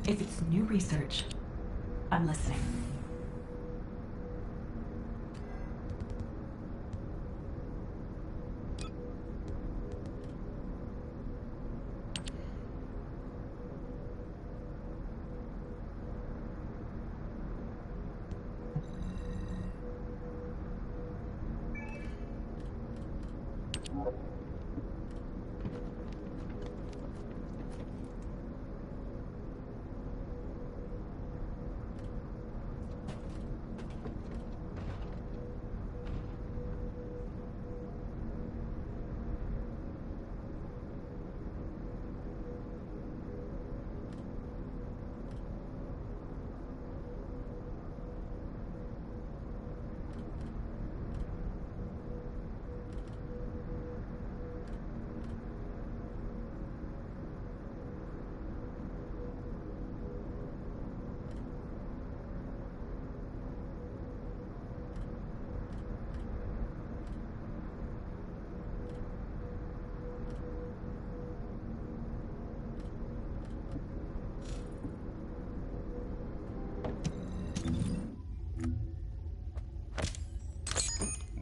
If it's new research, I'm listening.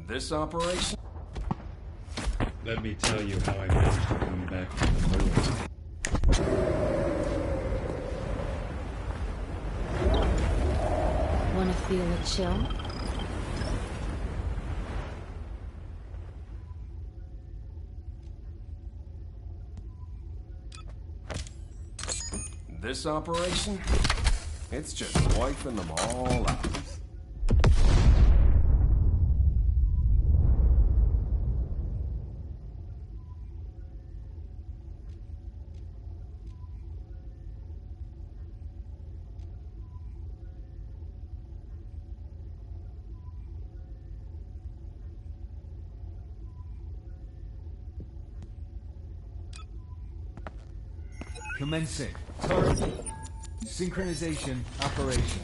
This operation? Let me tell you how I managed to come back from the toilet. Wanna feel a chill? This operation? It's just wiping them all out. Commencing. Turn. Synchronization operation.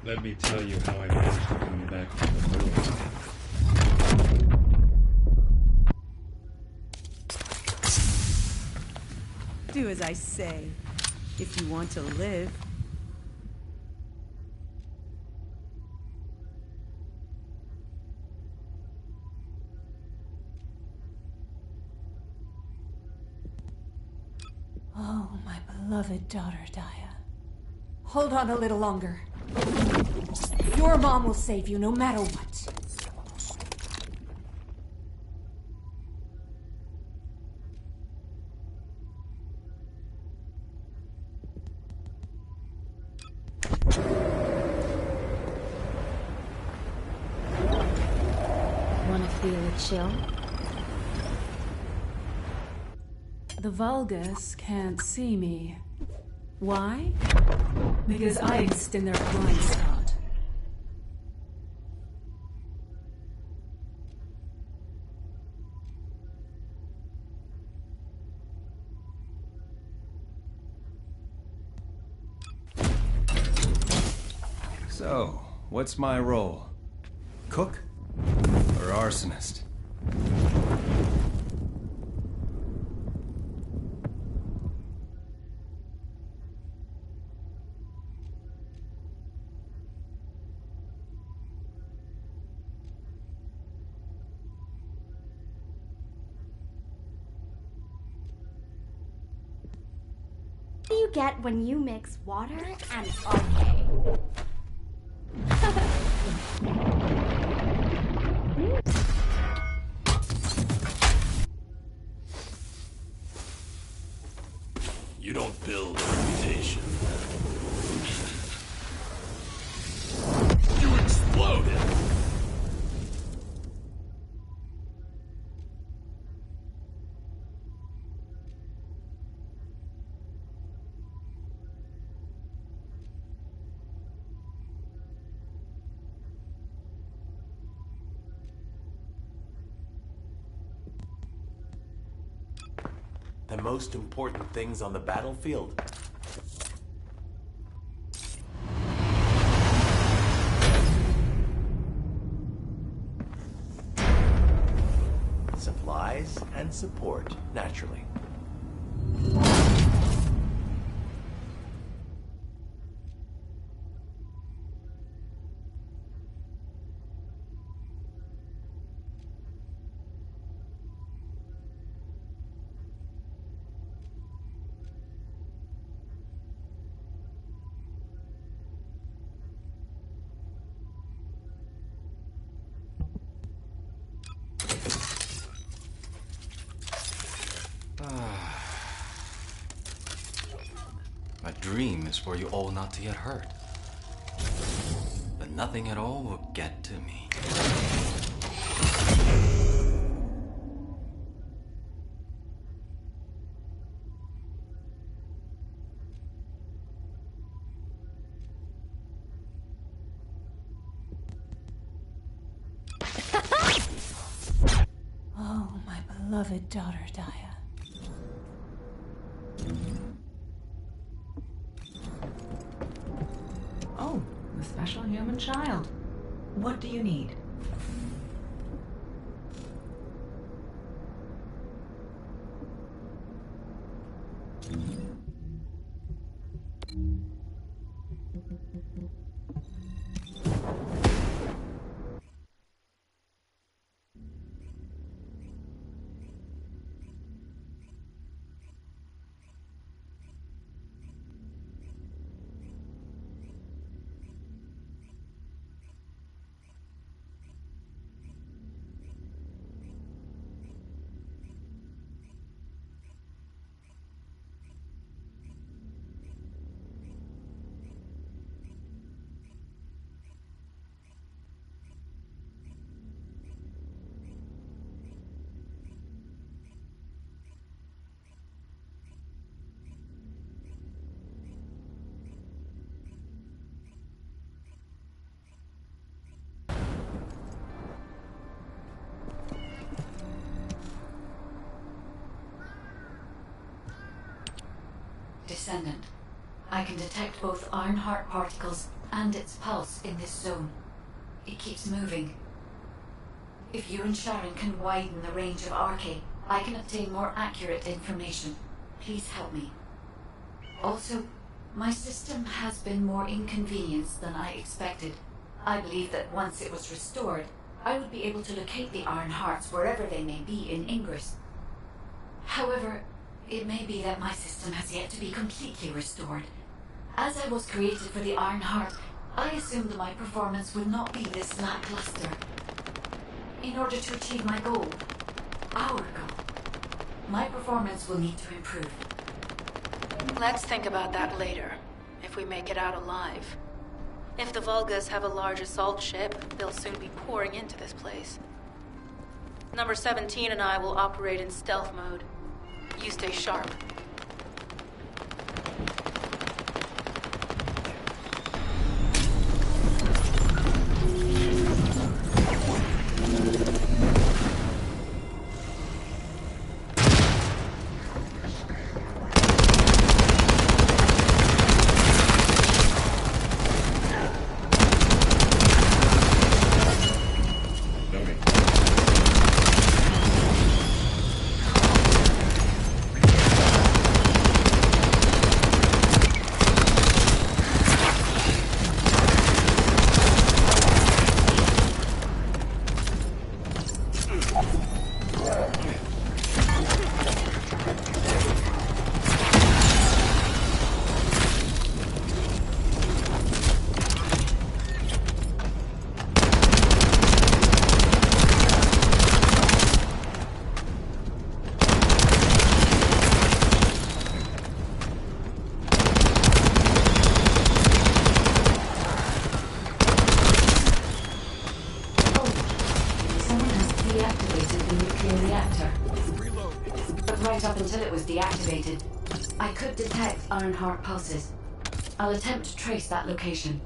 Let me tell you how I managed to come back from the toilet. Do as I say, if you want to live. Oh, my beloved daughter, Daya. Hold on a little longer. Your mom will save you no matter what. Wanna feel a chill? The Vulgus can't see me. Why? Because I exist in their blind spot. So, what's my role? Cook? Or arsonist? do you get when you mix water and arcade? You don't build a reputation. You explode it! The most important things on the battlefield. Supplies and support, naturally. My dream is for you all not to get hurt. But nothing at all will get to me. Oh, my beloved daughter, Daya. Oh, the special human child. What do you need? Descendant. I can detect both Ironheart particles and its pulse in this zone. It keeps moving. If you and Sharon can widen the range of Arche, I can obtain more accurate information. Please help me. Also, my system has been more inconvenienced than I expected. I believe that once it was restored, I would be able to locate the Ironhearts wherever they may be in Ingress. However, it may be that my system has yet to be completely restored. As I was created for the Ironheart, I assumed my performance would not be this lackluster. In order to achieve my goal, our goal, my performance will need to improve. Let's think about that later, if we make it out alive. If the Volgas have a large assault ship, they'll soon be pouring into this place. Number 17 and I will operate in stealth mode. You stay sharp. deactivated the nuclear reactor. But right up until it was deactivated, I could detect Ironheart pulses. I'll attempt to trace that location.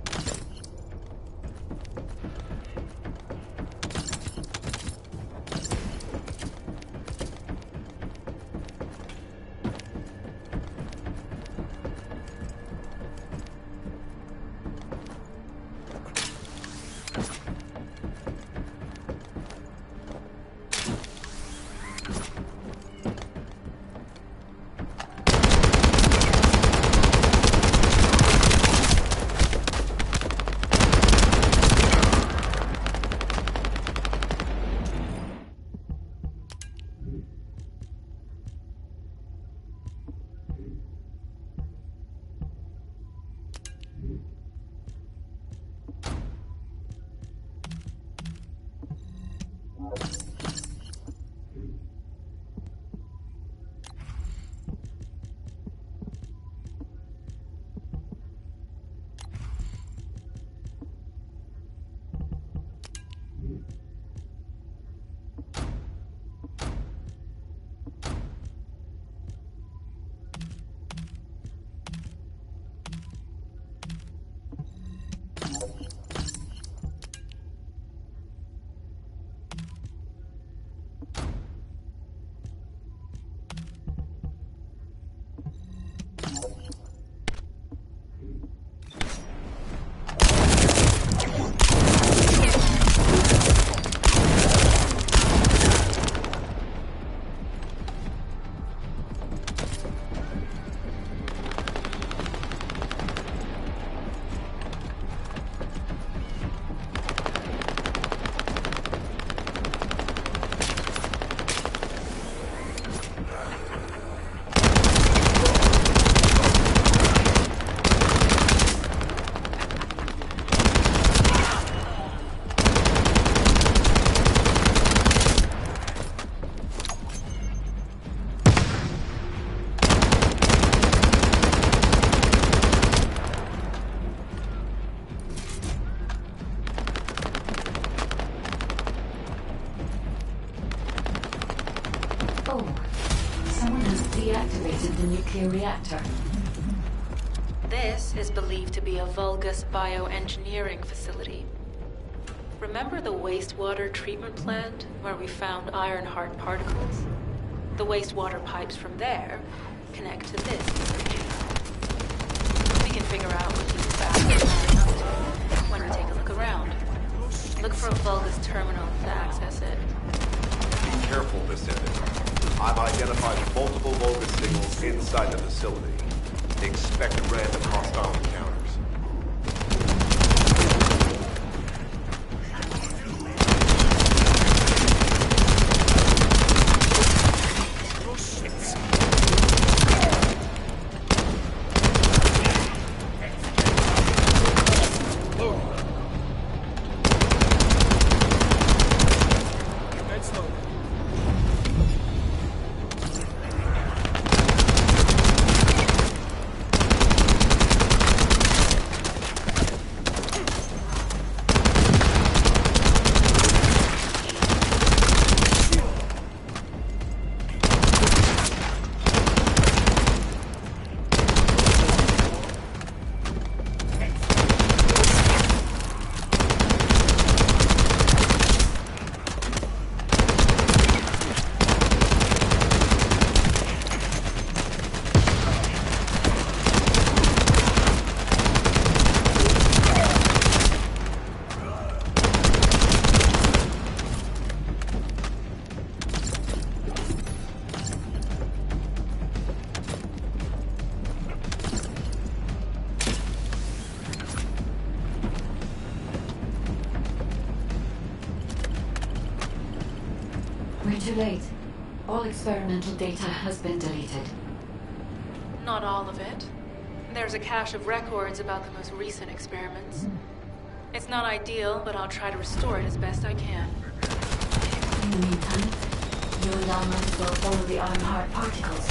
Deactivated the nuclear reactor. This is believed to be a Vulgus bioengineering facility. Remember the wastewater treatment plant where we found Ironheart particles? The wastewater pipes from there connect to this. We can figure out what these bastards are up to when we take a look around. Look for a Vulgus terminal to access it. Be careful, Descendant. I've identified multiple Vulgus signals inside the facility. Expect random hostile encounters. We're too late. All experimental data has been deleted. Not all of it. There's a cache of records about the most recent experiments. It's not ideal, but I'll try to restore it as best I can. In the meantime, you and I might as well follow the Ironheart particles.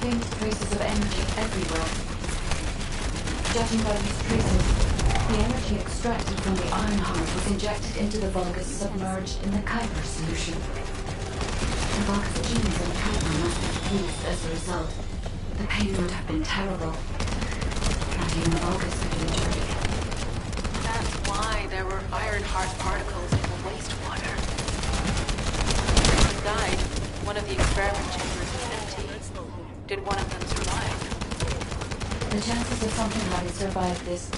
faint traces of energy everywhere. Judging by these traces, the energy extracted from the iron heart was injected into the vulgus submerged in the Kuiper solution. The vulgus genes and Kuiper must have fused as a result. The pain would have been terrible. Not even the vulgus could do the trick. That's why there were iron heart particles in the wastewater. When he died, one of the experiment chambers was empty. Did one of them survive? The chances of something having survived this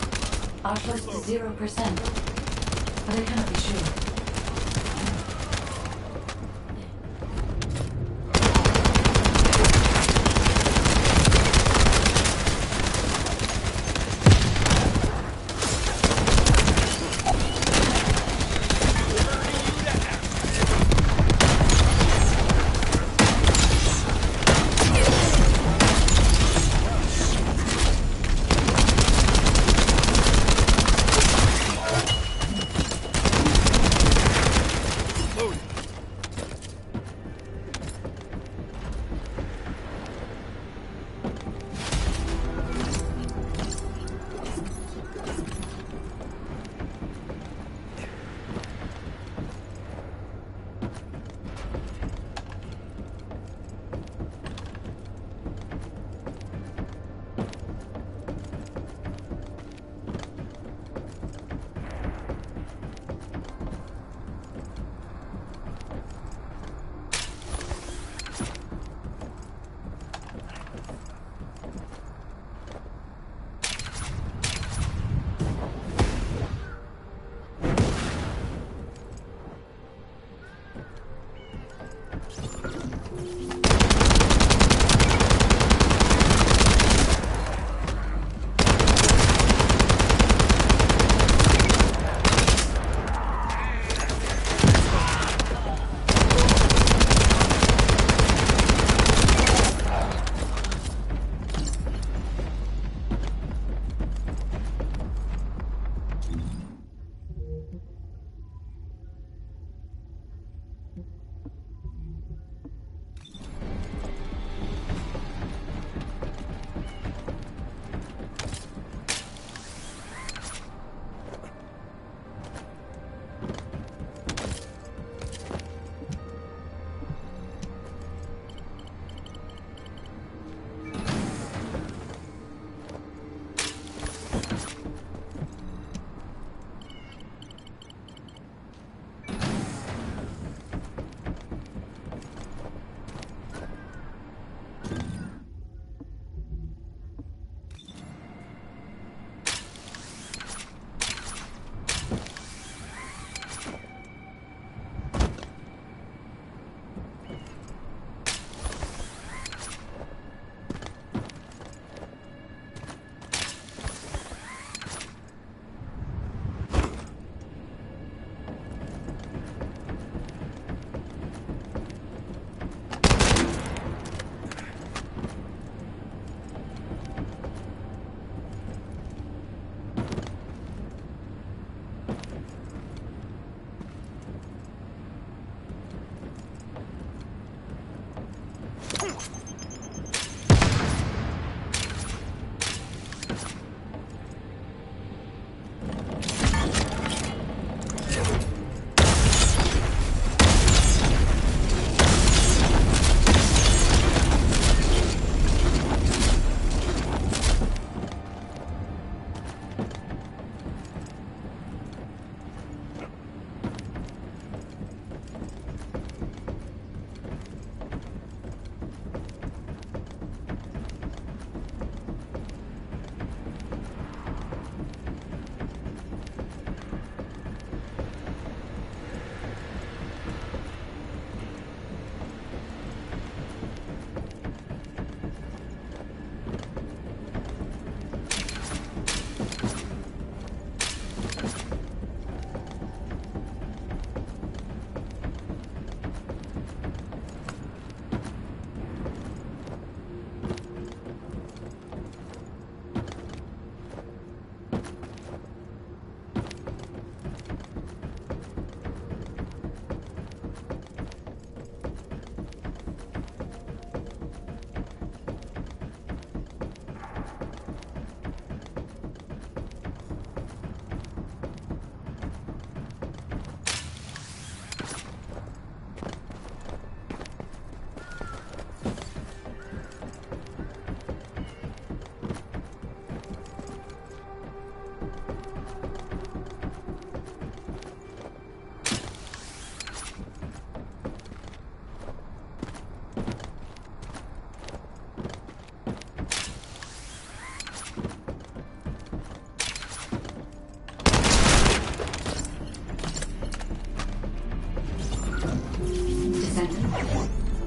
are close to 0%, but I cannot be sure.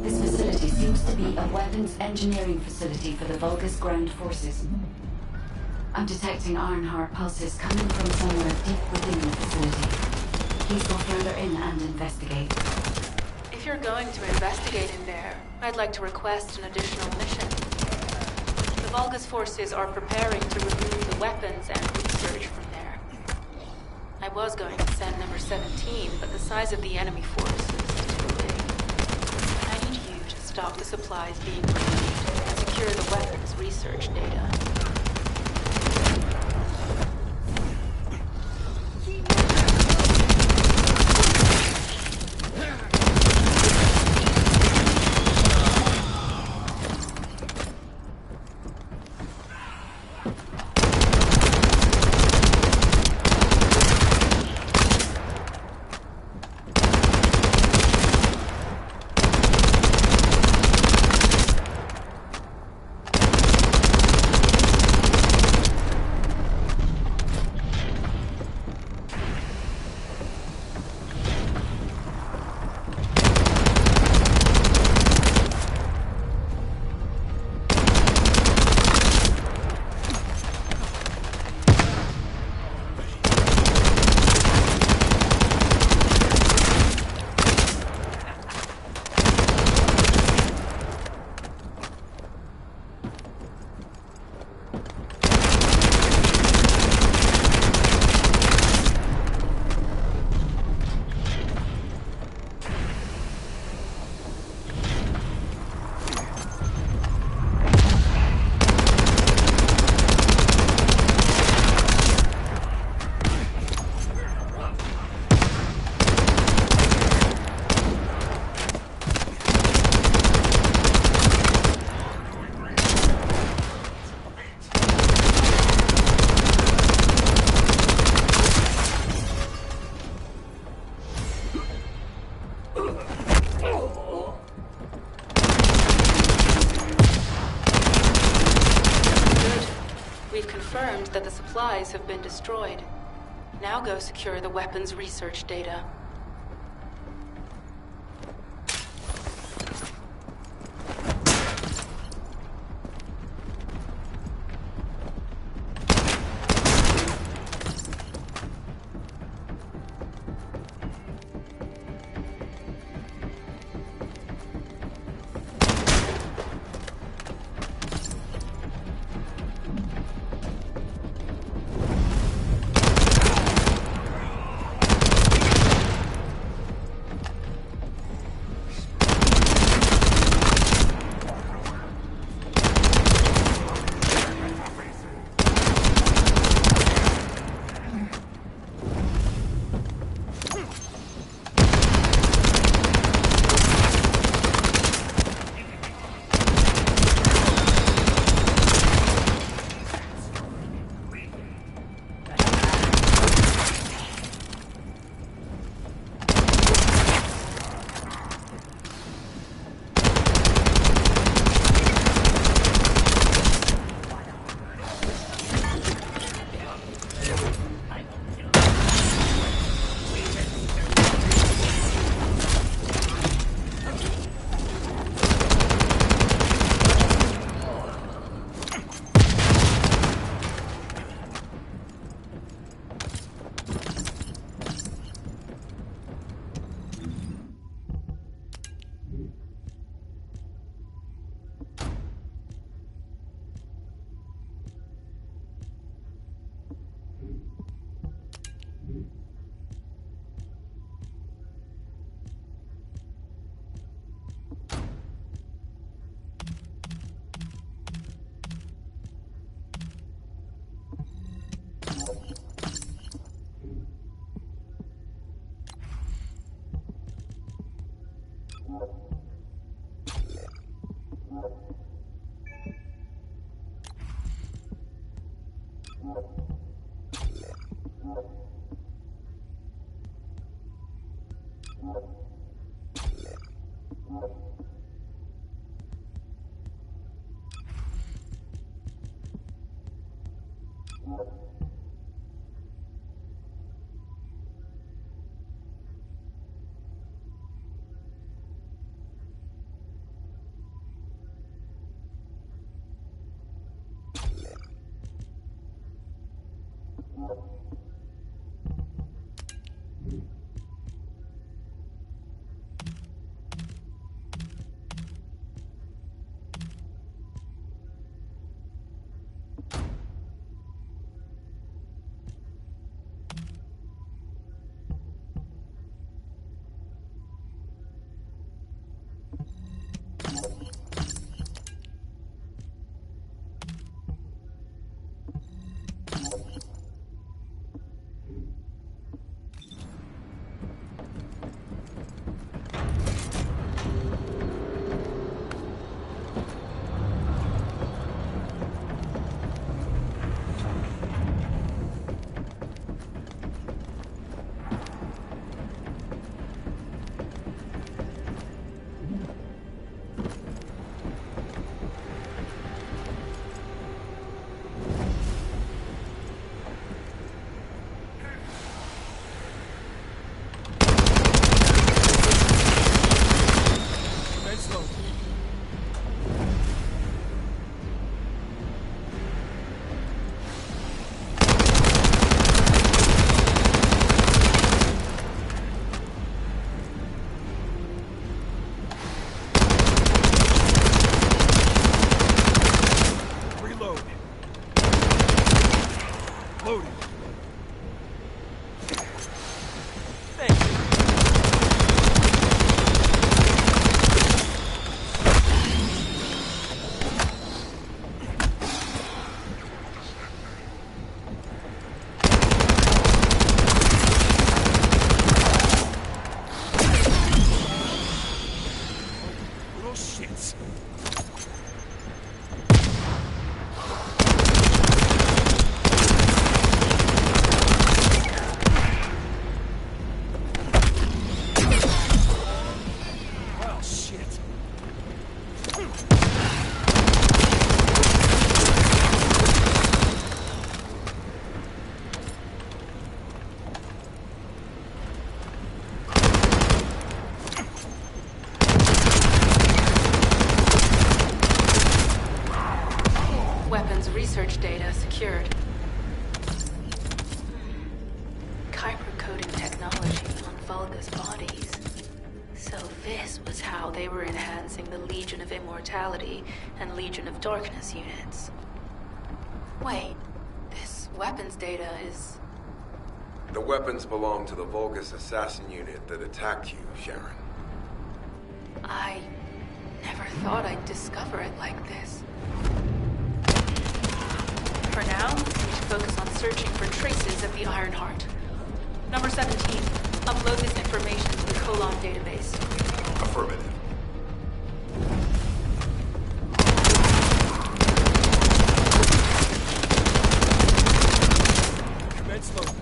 This facility seems to be a weapons engineering facility for the Vulgus ground forces. I'm detecting Ironheart pulses coming from somewhere deep within the facility. Please go further in and investigate. If you're going to investigate in there, I'd like to request an additional mission. The Vulgus forces are preparing to remove the weapons and research from there. I was going to send number 17, but the size of the enemy force is too big. I need you to stop the supplies being removed and secure the weapons research data. That the supplies have been destroyed. Now go secure the weapons research data. Volga's bodies. So this was how they were enhancing the Legion of Immortality and Legion of Darkness units. Wait, this weapons data is... The weapons belong to the Vulgus assassin unit that attacked you, Sharon. I never thought I'd discover it like this. For now, we should focus on searching for traces of the Ironheart. Number 17, upload this information to the Colon database. Affirmative. Commence loading.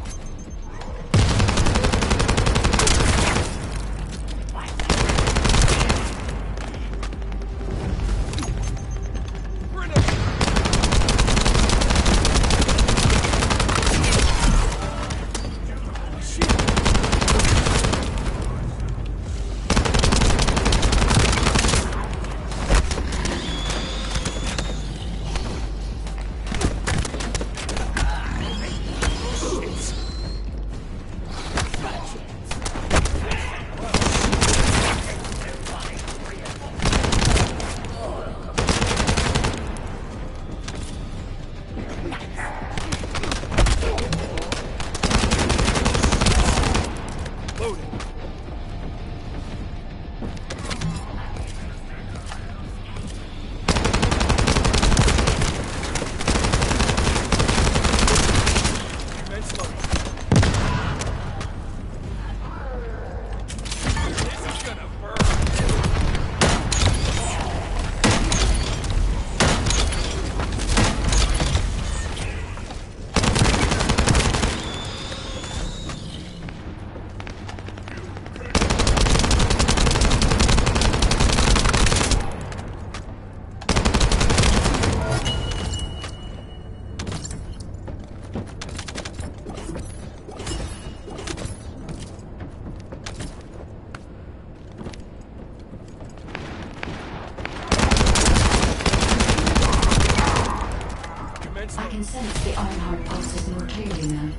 I can sense the Ironheart pulses more clearly now.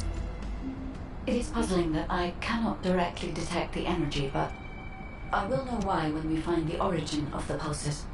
It is puzzling that I cannot directly detect the energy, but I will know why when we find the origin of the pulses.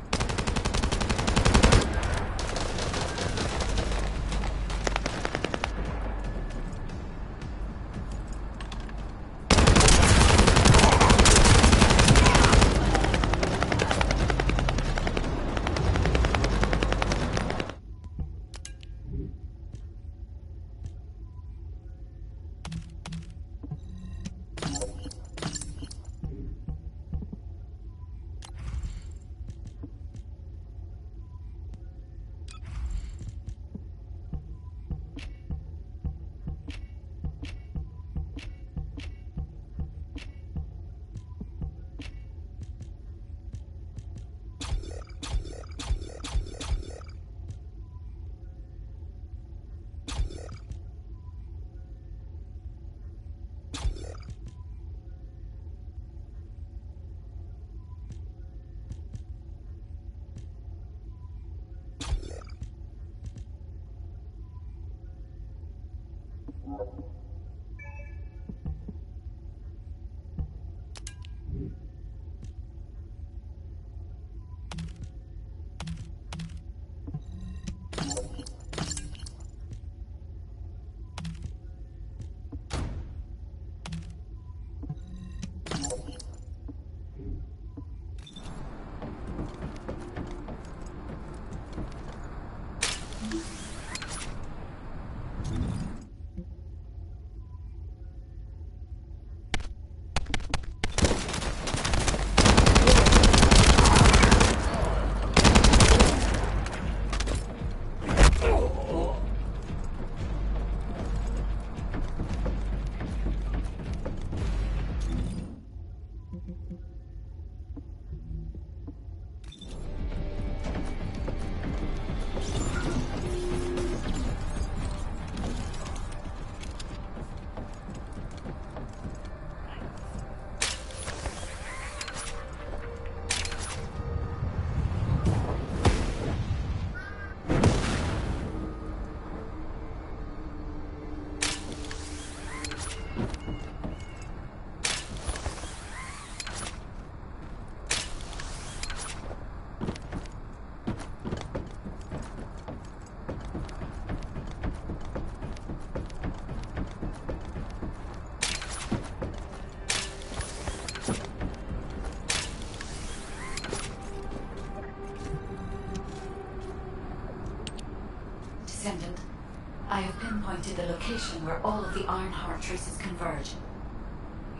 pinpointed the location where all of the Ironheart traces converge.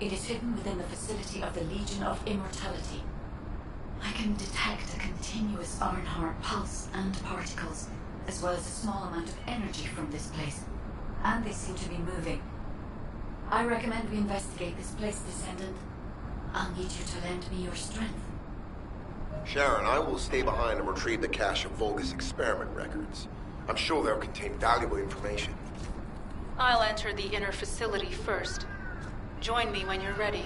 It is hidden within the facility of the Legion of Immortality. I can detect a continuous Ironheart pulse and particles, as well as a small amount of energy from this place, and they seem to be moving. I recommend we investigate this place, Descendant. I'll need you to lend me your strength. Sharon, I will stay behind and retrieve the cache of Vulgus experiment records. I'm sure they'll contain valuable information. I'll enter the inner facility first. Join me when you're ready.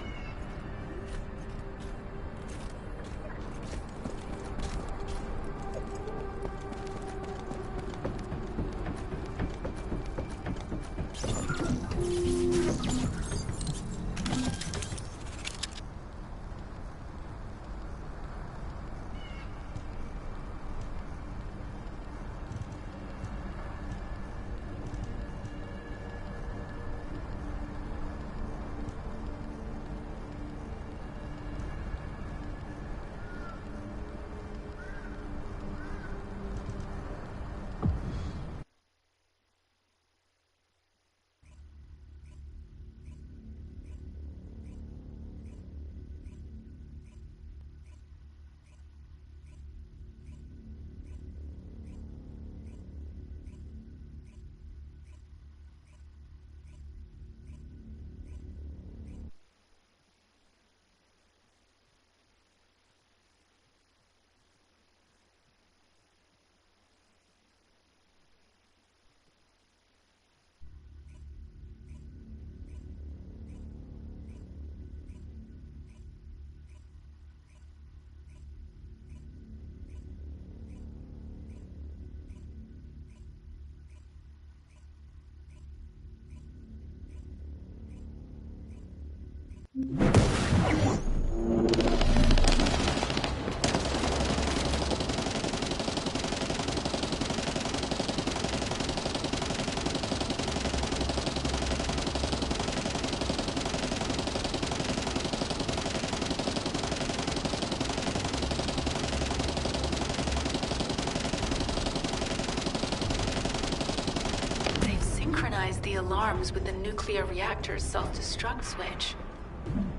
The alarms with the nuclear reactor's self-destruct switch.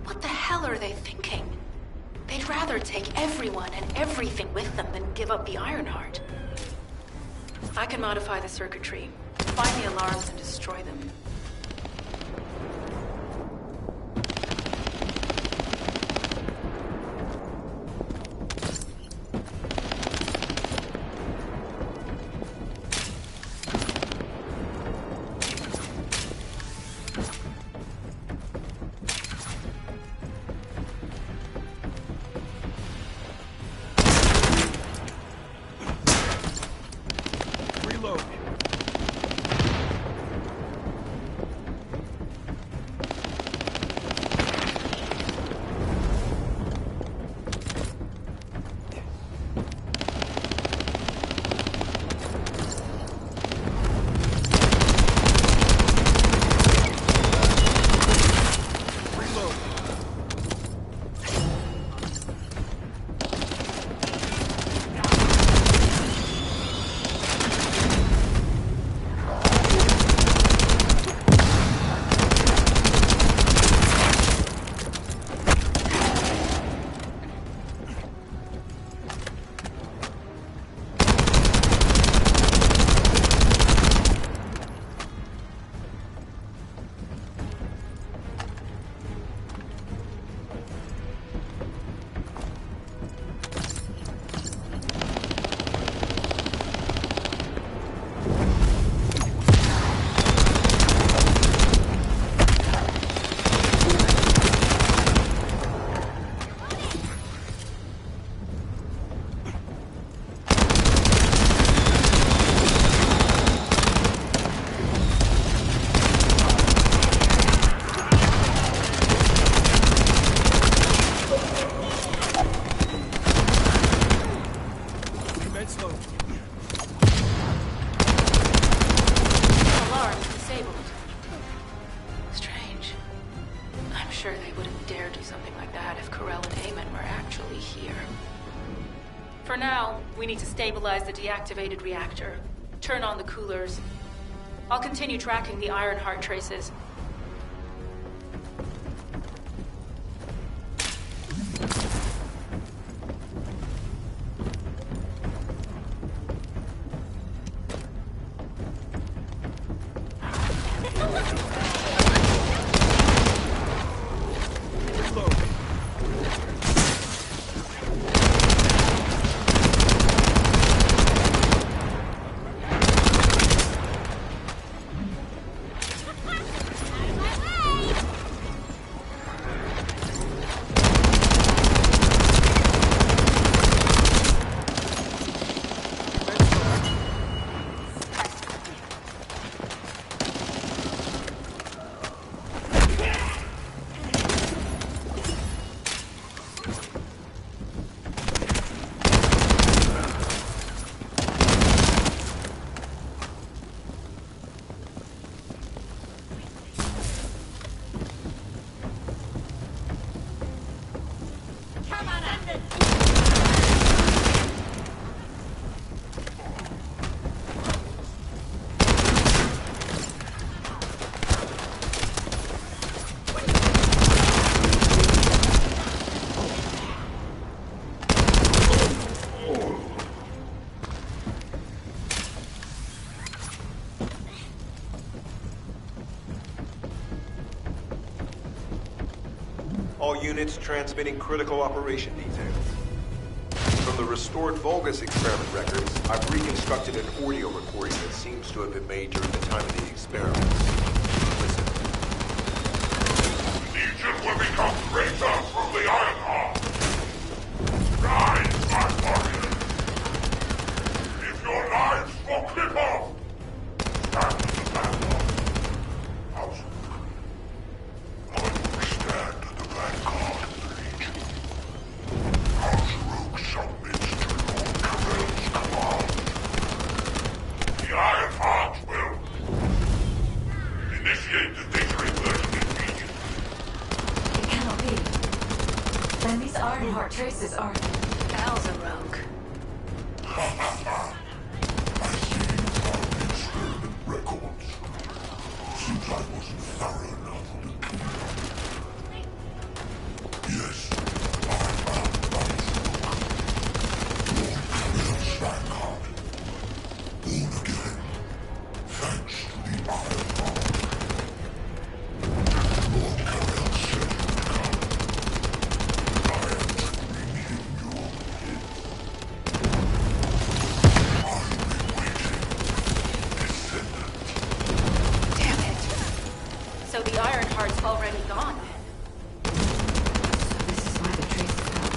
What the hell are they thinking? They'd rather take everyone and everything with them than give up the Ironheart. I can modify the circuitry, find the alarms and destroy them. For now, we need to stabilize the deactivated reactor, turn on the coolers, I'll continue tracking the Ironheart traces. All units transmitting critical operation details. From the restored Vulgus experiment records, I've reconstructed an audio recording that seems to have been made during the time of the experiments. Listen. Legion will become greater from the Ironheart. Rise, my warriors. If your lives will clip off, stand to the battle. House. I will stand at the vanguard of the Legion. House submits to Lord Carell's command. The Ironheart will initiate the data inversion immediately. It cannot be. Then these Ironheart traces are... Al's a rogue. I see you found the experiment records. Seems I wasn't thorough enough on the key. Yes, I found Al's Lord Carell's vanguard. Born again, thanks to the Ironheart. Lord Carell said you would come. I am to bring him your head. I've been waiting, Descendant. Damn it. So the Ironheart's already gone. This is why the traces got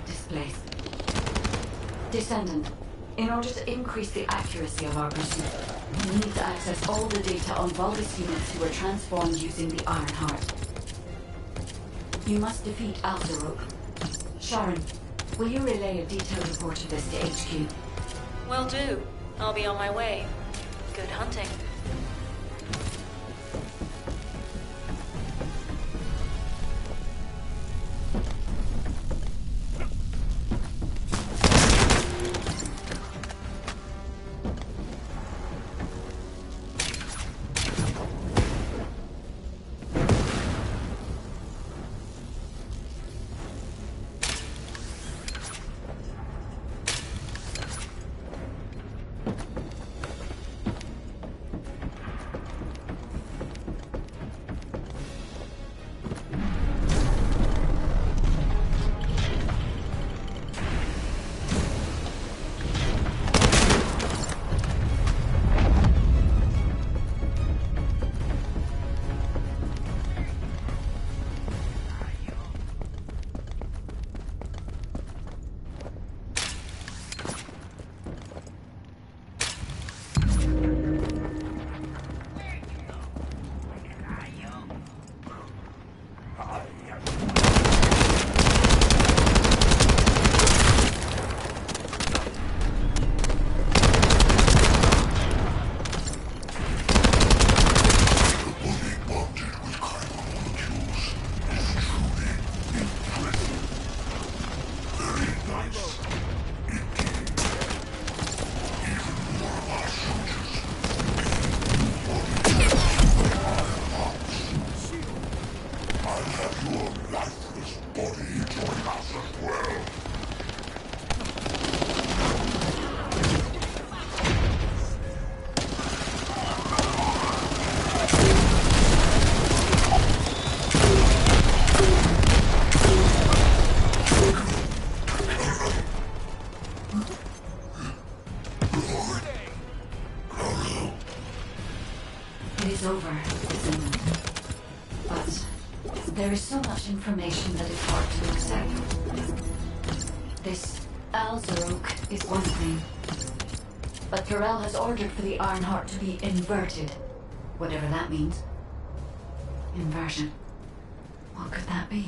displaced. Descendant, in order to increase the accuracy of our pursuit, we need to access all the data on Vulgus units who were transformed using the Ironheart. You must defeat Alzaruk. Sharon, will you relay a detailed report of this to HQ? Will do. I'll be on my way. Good hunting. have your lifeless body join us as well. It is over, isn't it? But there is so much information that is hard to accept. This Alzarok is one thing, but Corel has ordered for the Ironheart to be inverted, whatever that means. Inversion. What could that be?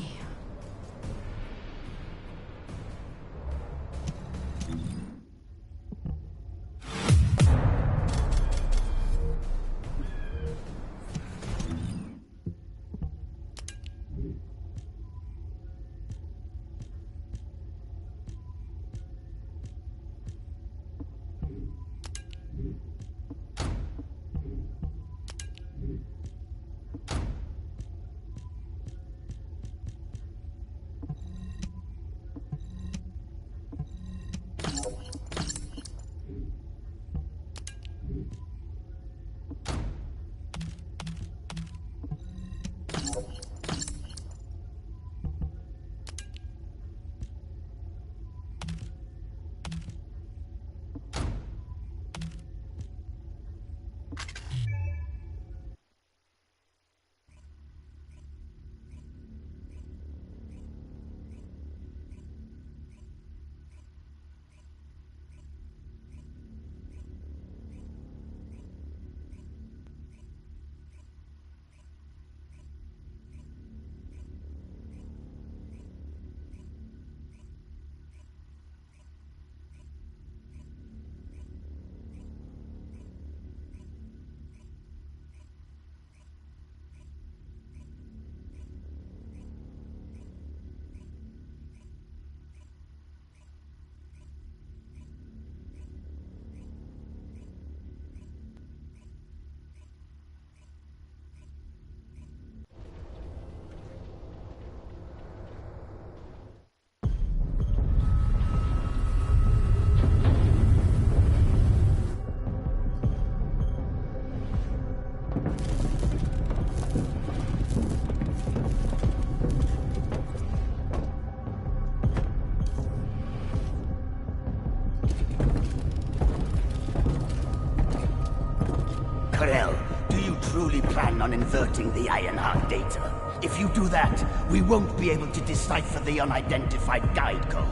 Truly plan on inverting the Ironheart data. If you do that, we won't be able to decipher the unidentified guide code.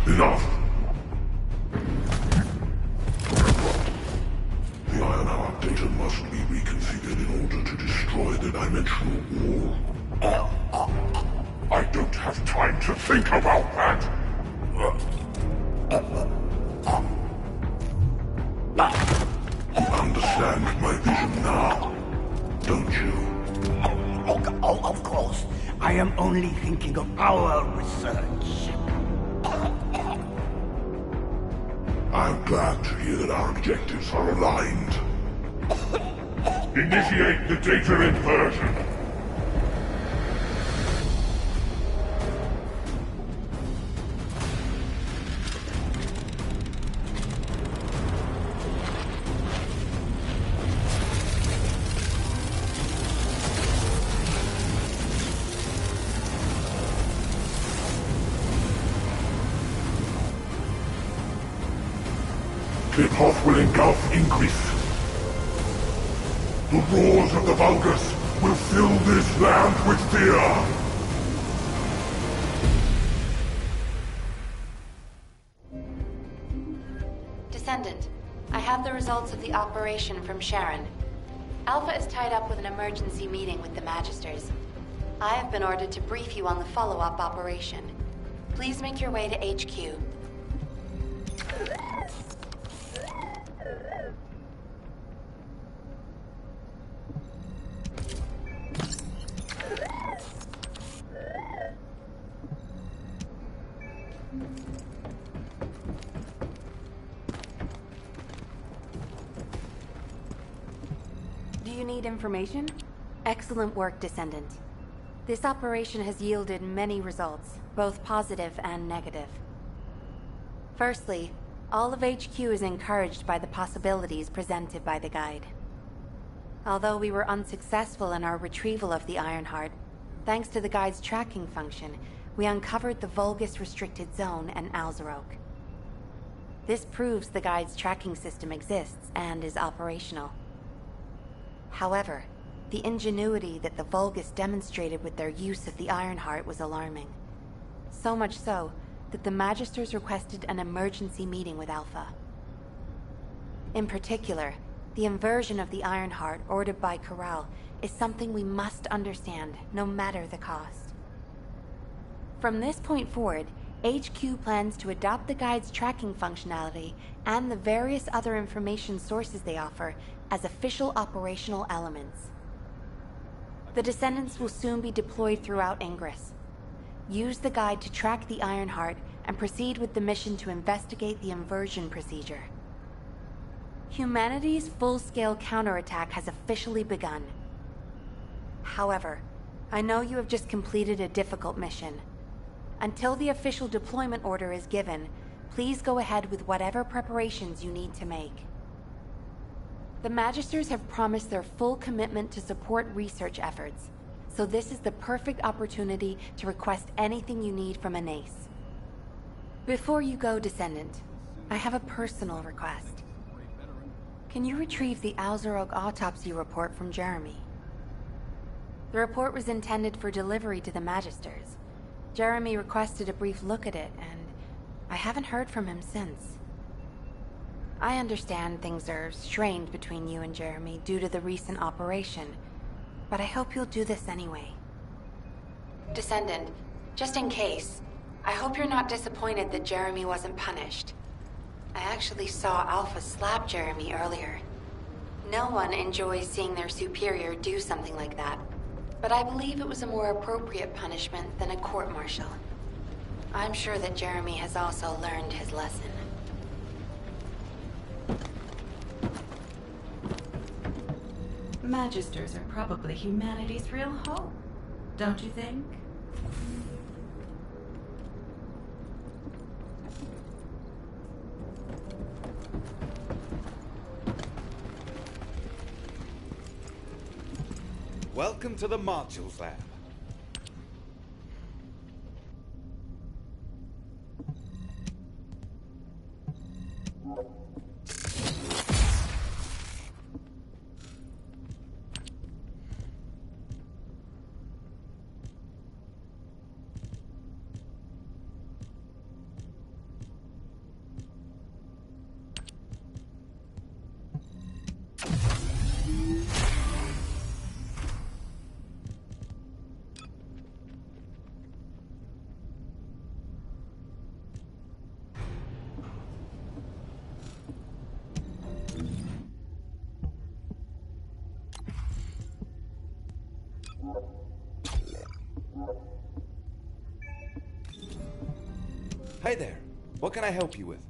Enough! The Ironheart data must be reconfigured in order to destroy the dimensional wall. I don't have time to think about that! You understand my vision now, don't you? Oh, of course. I am only thinking of our research. I'm glad to hear that our objectives are aligned. Initiate the data inversion. Kickoff will engulf increase. The roars of the Vulgus will fill this land with fear. Descendant, I have the results of the operation from Sharon. Alpha is tied up with an emergency meeting with the Magisters. I have been ordered to brief you on the follow-up operation. Please make your way to HQ. Do you need information? Excellent work, Descendant. This operation has yielded many results, both positive and negative. Firstly, all of HQ is encouraged by the possibilities presented by the guide. Although we were unsuccessful in our retrieval of the Ironheart, thanks to the guide's tracking function, we uncovered the Vulgus restricted zone and Alzarok. This proves the guide's tracking system exists and is operational. However, the ingenuity that the Vulgus demonstrated with their use of the Ironheart was alarming. So much so that the Magisters requested an emergency meeting with Alpha. In particular, the inversion of the Ironheart ordered by Corral is something we must understand, no matter the cost. From this point forward, HQ plans to adopt the guide's tracking functionality and the various other information sources they offer as official operational elements. The Descendants will soon be deployed throughout Ingress. Use the guide to track the Ironheart and proceed with the mission to investigate the inversion procedure. Humanity's full-scale counterattack has officially begun. However, I know you have just completed a difficult mission. Until the official deployment order is given, please go ahead with whatever preparations you need to make. The Magisters have promised their full commitment to support research efforts, so this is the perfect opportunity to request anything you need from Anais. Before you go, Descendant, I have a personal request. Can you retrieve the Alzarok autopsy report from Jeremy? The report was intended for delivery to the Magisters. Jeremy requested a brief look at it, and I haven't heard from him since. I understand things are strained between you and Jeremy due to the recent operation, but I hope you'll do this anyway. Descendant, just in case, I hope you're not disappointed that Jeremy wasn't punished. I actually saw Alpha slap Jeremy earlier. No one enjoys seeing their superior do something like that, but I believe it was a more appropriate punishment than a court-martial. I'm sure that Jeremy has also learned his lesson. Magisters are probably humanity's real hope, don't you think? Welcome to the Marshals Lab. Hi there. What can I help you with?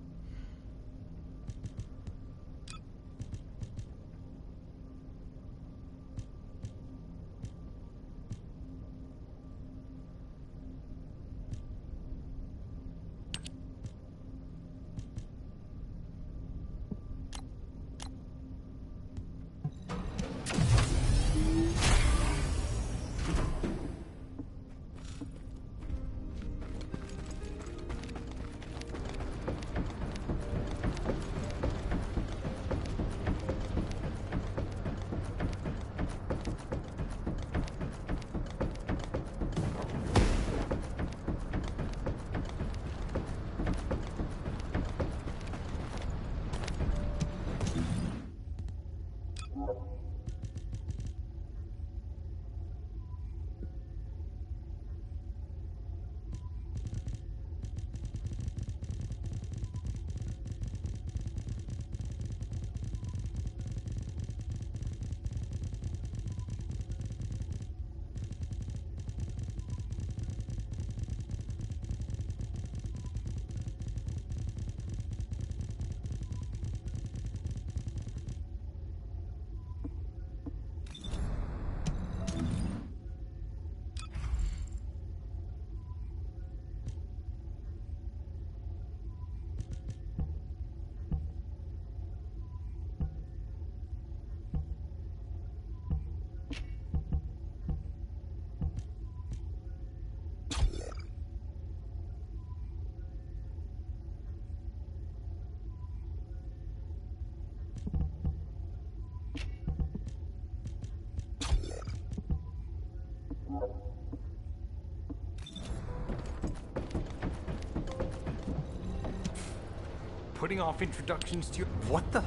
putting off introductions to you. What the?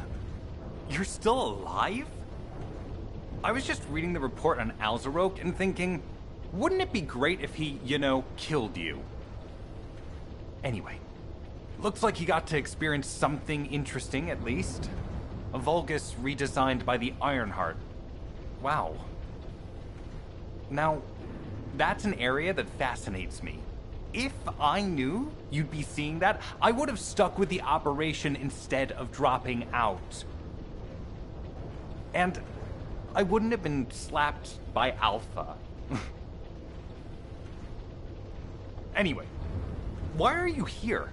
You're still alive? I was just reading the report on Alzarok and thinking, wouldn't it be great if he, killed you? Anyway, looks like he got to experience something interesting at least. A Vulgus redesigned by the Ironheart. Wow. Now, that's an area that fascinates me. If I knew you'd be seeing that, I would have stuck with the operation instead of dropping out. And I wouldn't have been slapped by Alpha. Anyway, why are you here?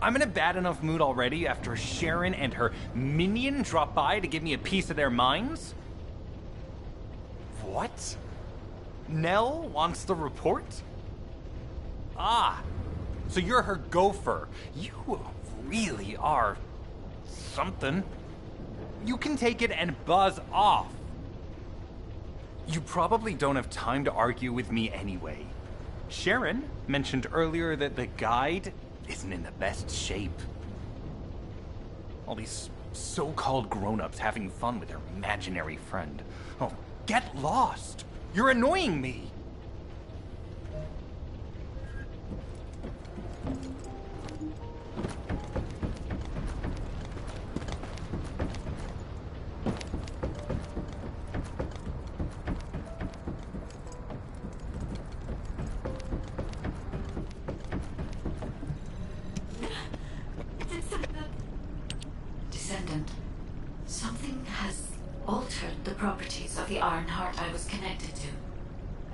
I'm in a bad enough mood already after Sharon and her minion drop by to give me a piece of their minds? What? Nell wants the report? Ah, so you're her gopher. You really are something. You can take it and buzz off. You probably don't have time to argue with me anyway. Sharon mentioned earlier that the guide isn't in the best shape. All these so-called grown-ups having fun with their imaginary friend. Oh, get lost! You're annoying me! Descendant, something has altered the properties of the Ironheart I was connected to.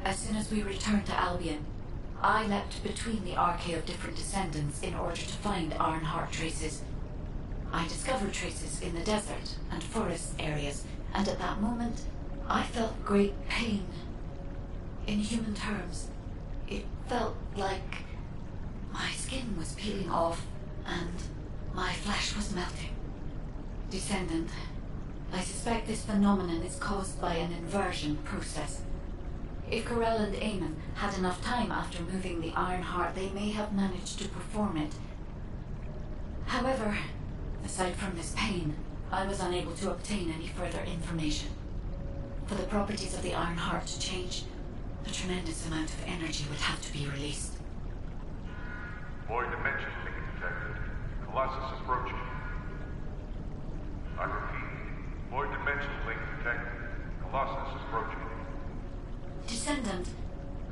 As soon as we returned to Albion, I leapt between the arcade of different descendants in order to find Ironheart traces. I discovered traces in the desert and forest areas, and at that moment, I felt great pain. In human terms, it felt like my skin was peeling off and my flesh was melting. Descendant, I suspect this phenomenon is caused by an inversion process. If Corell and Eamon had enough time after moving the Ironheart, they may have managed to perform it. However, aside from this pain, I was unable to obtain any further information. For the properties of the Ironheart to change, a tremendous amount of energy would have to be released. Void dimension link detected. Colossus approaching. I repeat, void dimension link detected. Colossus approaching. Descendant,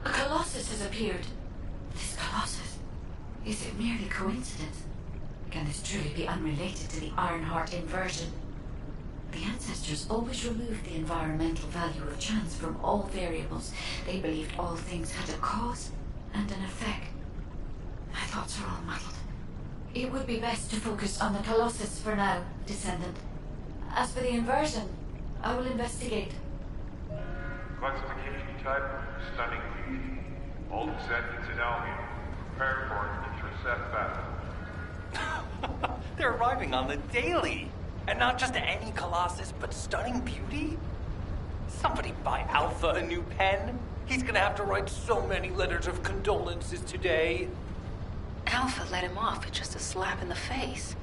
a Colossus has appeared. This Colossus, is it merely coincidence? Can this truly be unrelated to the Ironheart inversion? The ancestors always removed the environmental value of chance from all variables. They believed all things had a cause and an effect. My thoughts are all muddled. It would be best to focus on the Colossus for now, Descendant. As for the inversion, I will investigate. Classification type, stunning beauty. All descendants in Albion, prepare for an intercept battle. They're arriving on the daily. And not just any Colossus, but stunning beauty? Somebody buy Alpha a new pen. He's gonna have to write so many letters of condolences today. Alpha let him off with just a slap in the face.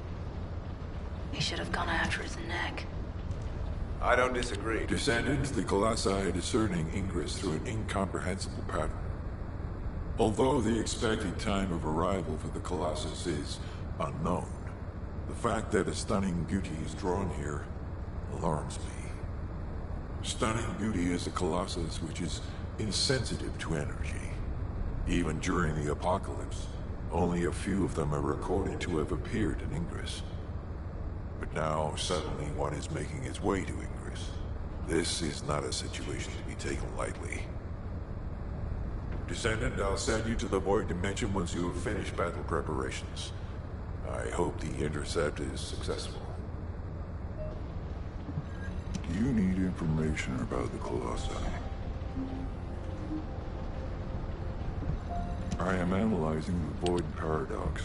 He should have gone after his neck. I don't disagree. Descendants, the Colossi are discerning ingress through an incomprehensible pattern. Although the expected time of arrival for the Colossus is unknown, the fact that a stunning beauty is drawn here alarms me. Stunning beauty is a Colossus which is insensitive to energy. Even during the apocalypse, only a few of them are recorded to have appeared in Ingress. But now, suddenly, one is making its way to Ingress. This is not a situation to be taken lightly. Descendant, I'll send you to the Void Dimension once you have finished battle preparations. I hope the intercept is successful. Do you need information about the Colossi? I am analyzing the Void Paradox.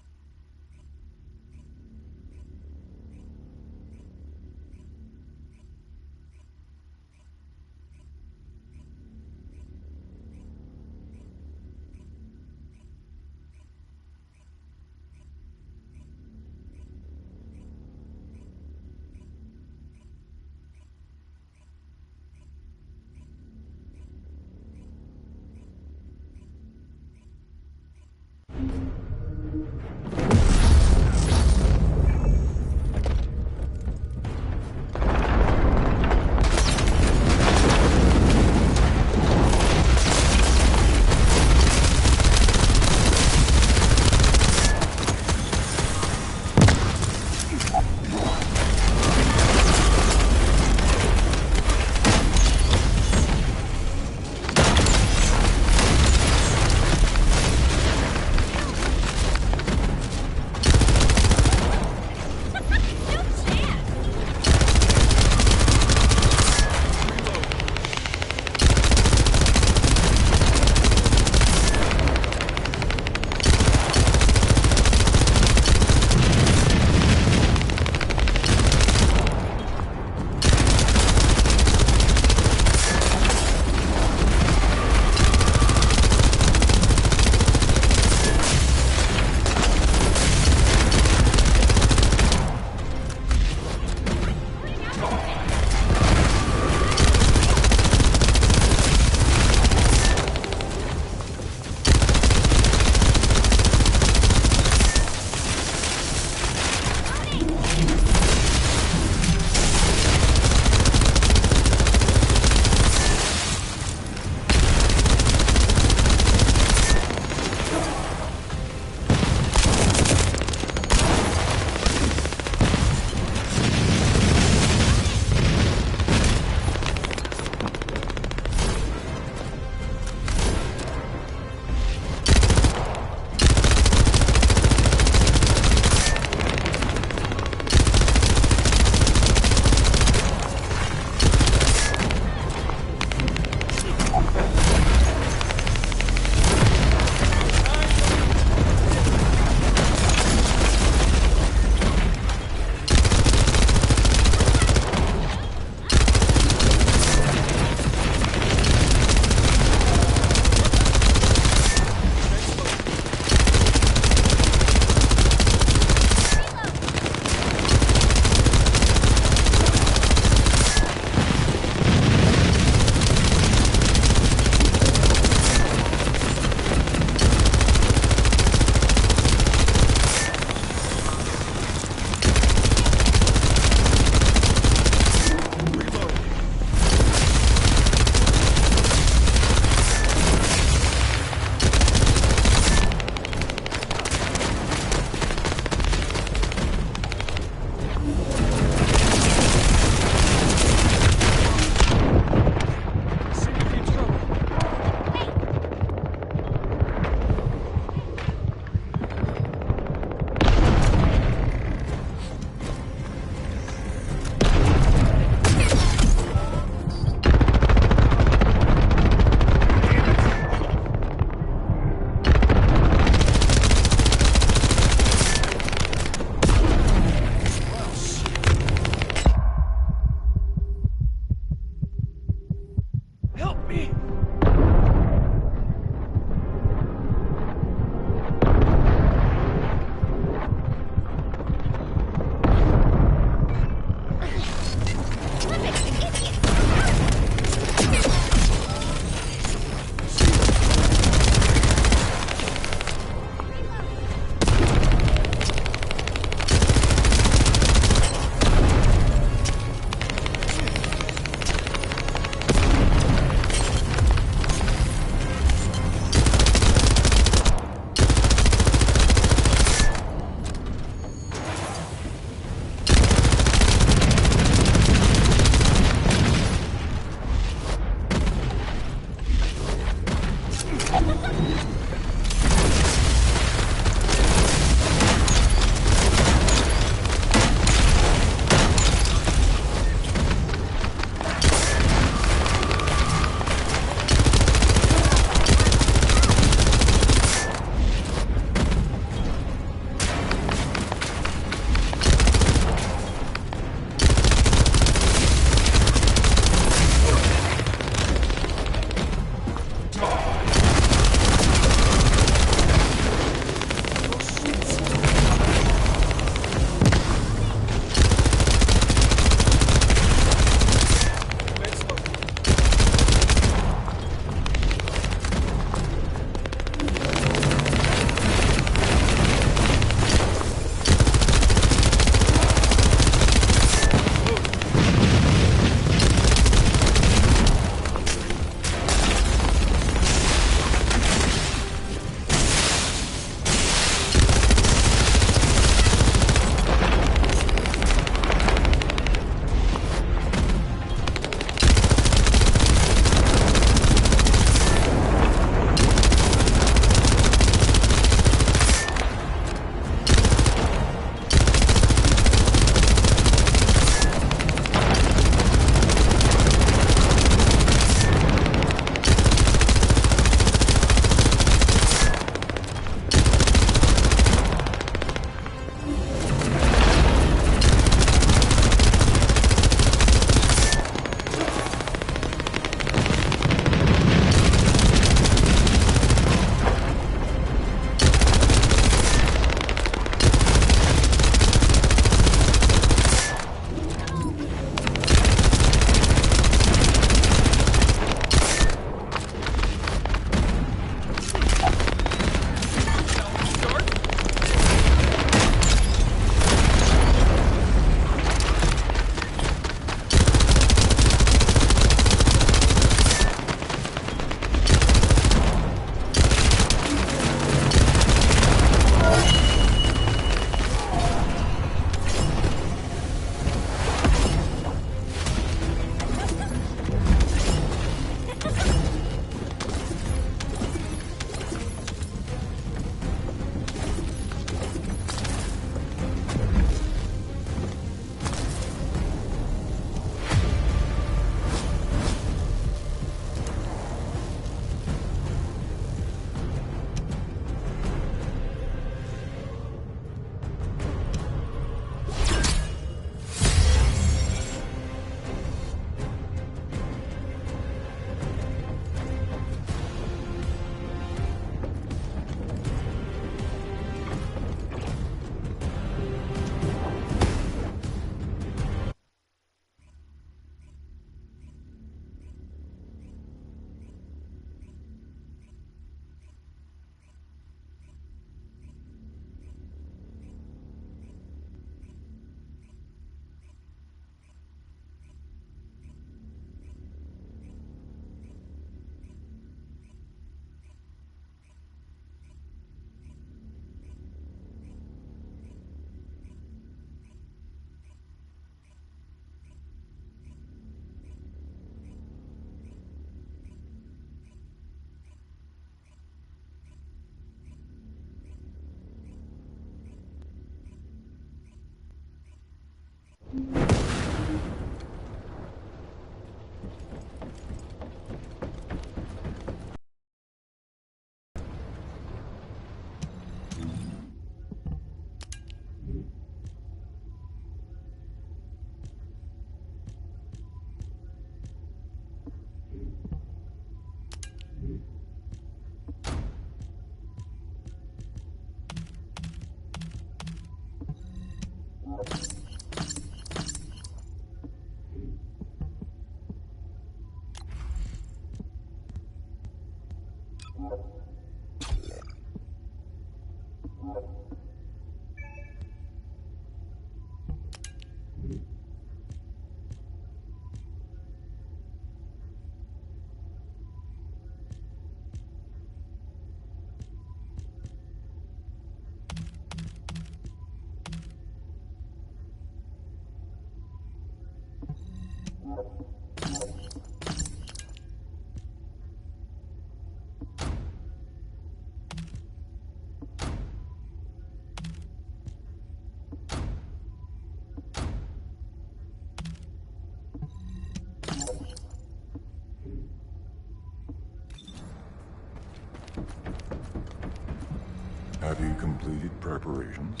Have you completed preparations?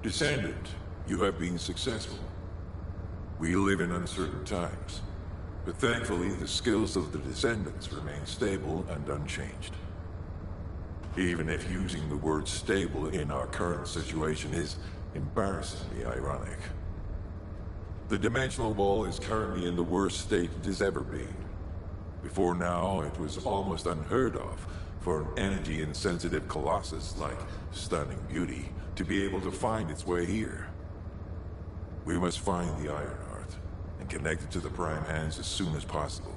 Descendant, you have been successful. We live in uncertain times, but thankfully the skills of the Descendants remain stable and unchanged. Even if using the word stable in our current situation is embarrassingly ironic. The dimensional wall is currently in the worst state it has ever been. Before now, it was almost unheard of for an energy-insensitive colossus like Stunning Beauty to be able to find its way here. We must find the Ironheart and connect it to the Prime Hands as soon as possible.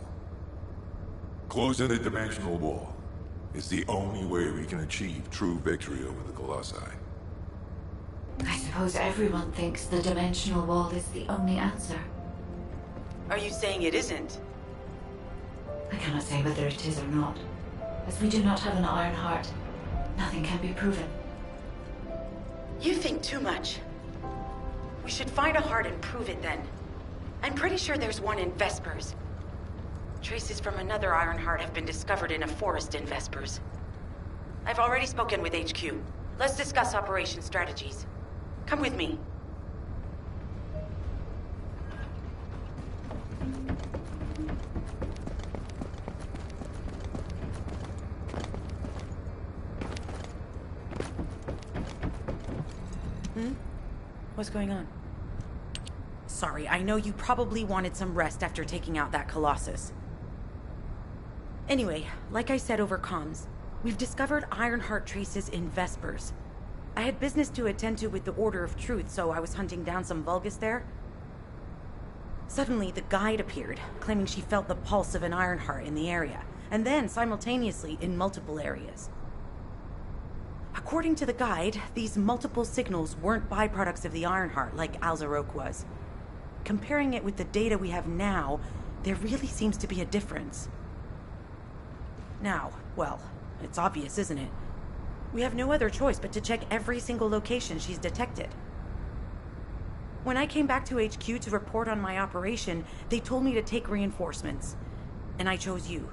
Closing the dimensional wall is the only way we can achieve true victory over the Colossi. I suppose everyone thinks the dimensional wall is the only answer. Are you saying it isn't? I cannot say whether it is or not. As we do not have an iron heart, nothing can be proven. You think too much. We should find a heart and prove it then. I'm pretty sure there's one in Vespers. Traces from another iron heart have been discovered in a forest in Vespers. I've already spoken with HQ. Let's discuss operation strategies. Come with me. What's going on? Sorry, I know you probably wanted some rest after taking out that Colossus. Anyway, like I said over comms, we've discovered Ironheart traces in Vespers. I had business to attend to with the Order of Truth, so I was hunting down some Vulgus there. Suddenly, the guide appeared, claiming she felt the pulse of an Ironheart in the area, and then simultaneously in multiple areas. According to the guide, these multiple signals weren't byproducts of the Ironheart like Alzarok was. Comparing it with the data we have now, there really seems to be a difference. Now, well, it's obvious, isn't it? We have no other choice but to check every single location she's detected. When I came back to HQ to report on my operation, they told me to take reinforcements, and I chose you.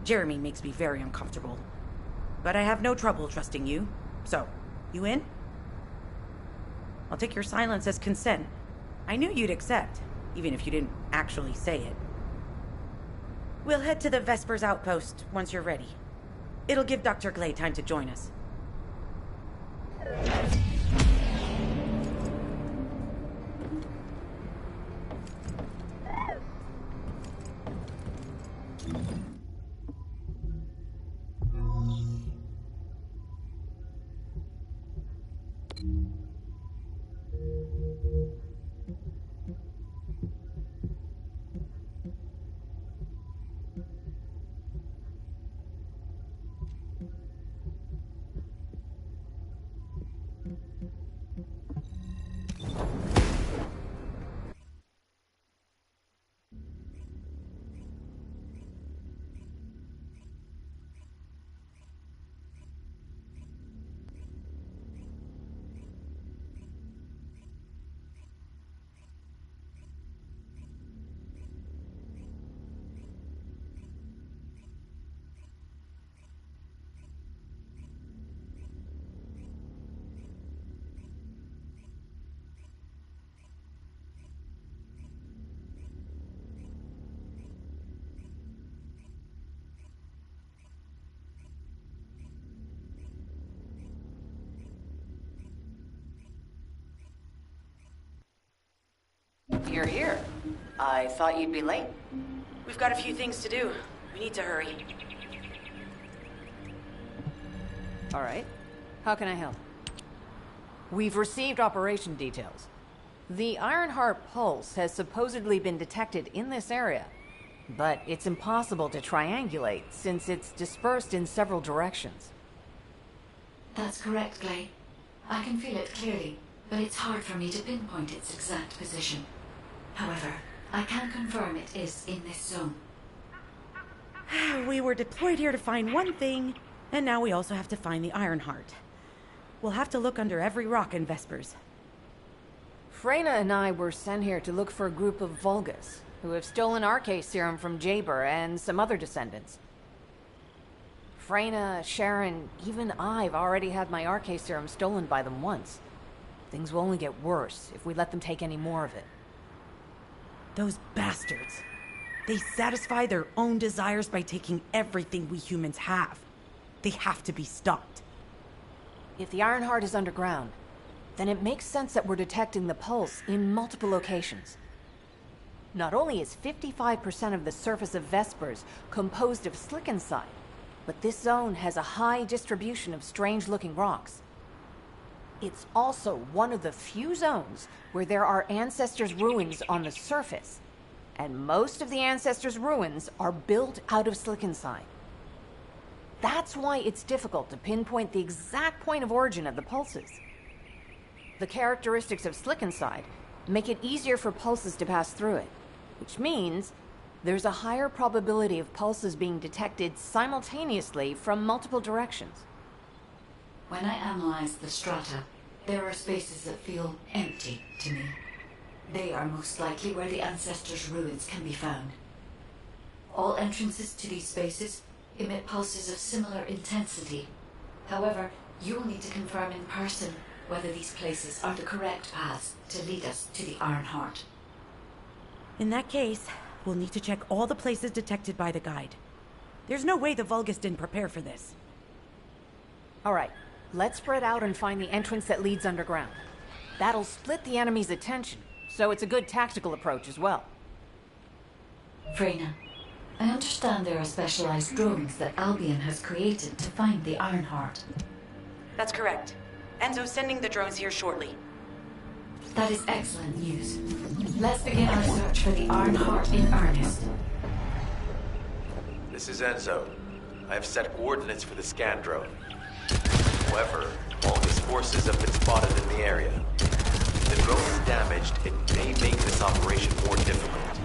Jeremy makes me very uncomfortable. But I have no trouble trusting you. So, you in? I'll take your silence as consent. I knew you'd accept, even if you didn't actually say it. We'll head to the Vespers outpost once you're ready. It'll give Dr. Glay time to join us. You're here. I thought you'd be late. We've got a few things to do. We need to hurry. All right. How can I help? We've received operation details. The Ironheart pulse has supposedly been detected in this area, but it's impossible to triangulate since it's dispersed in several directions. That's correct, Clay. I can feel it clearly, but it's hard for me to pinpoint its exact position. However, I can confirm it is in this zone. We were deployed here to find one thing, and now we also have to find the Ironheart. We'll have to look under every rock in Vespers. Freyna and I were sent here to look for a group of Vulgus, who have stolen RK serum from Jaber and some other descendants. Freyna, Sharon, even I've already had my RK serum stolen by them once. Things will only get worse if we let them take any more of it. Those bastards. They satisfy their own desires by taking everything we humans have. They have to be stopped. If the Ironheart is underground, then it makes sense that we're detecting the pulse in multiple locations. Not only is 55% of the surface of Vespers composed of slickenside, but this zone has a high distribution of strange-looking rocks. It's also one of the few zones where there are ancestors' ruins on the surface, and most of the ancestors' ruins are built out of slickenside. That's why it's difficult to pinpoint the exact point of origin of the pulses. The characteristics of slickenside make it easier for pulses to pass through it, which means there's a higher probability of pulses being detected simultaneously from multiple directions. When I analyze the strata, there are spaces that feel empty to me. They are most likely where the ancestors' ruins can be found. All entrances to these spaces emit pulses of similar intensity. However, you will need to confirm in person whether these places are the correct paths to lead us to the Ironheart. In that case, we'll need to check all the places detected by the guide. There's no way the Vulgus didn't prepare for this. All right, let's spread out and find the entrance that leads underground. That'll split the enemy's attention, so it's a good tactical approach as well. Freyna, I understand there are specialized drones that Albion has created to find the Ironheart. That's correct. Enzo's sending the drones here shortly. That is excellent news. Let's begin our search for the Ironheart in earnest. This is Enzo. I have set coordinates for the scan drone. However, Vulgus forces have been spotted in the area. If the drone is damaged, it may make this operation more difficult.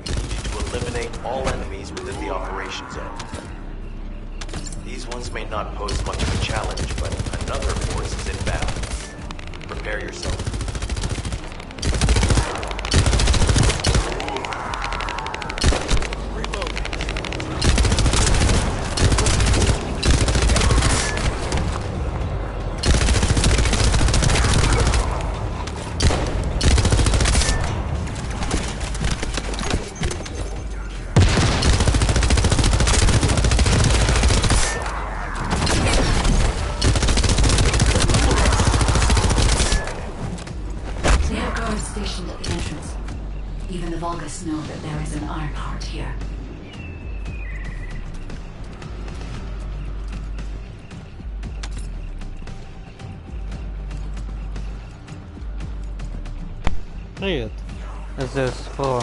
We need you to eliminate all enemies within the operation zone. These ones may not pose much of a challenge, but another force is inbound. Prepare yourself. Know that there is an Ironheart here. Привет. Здесь всего.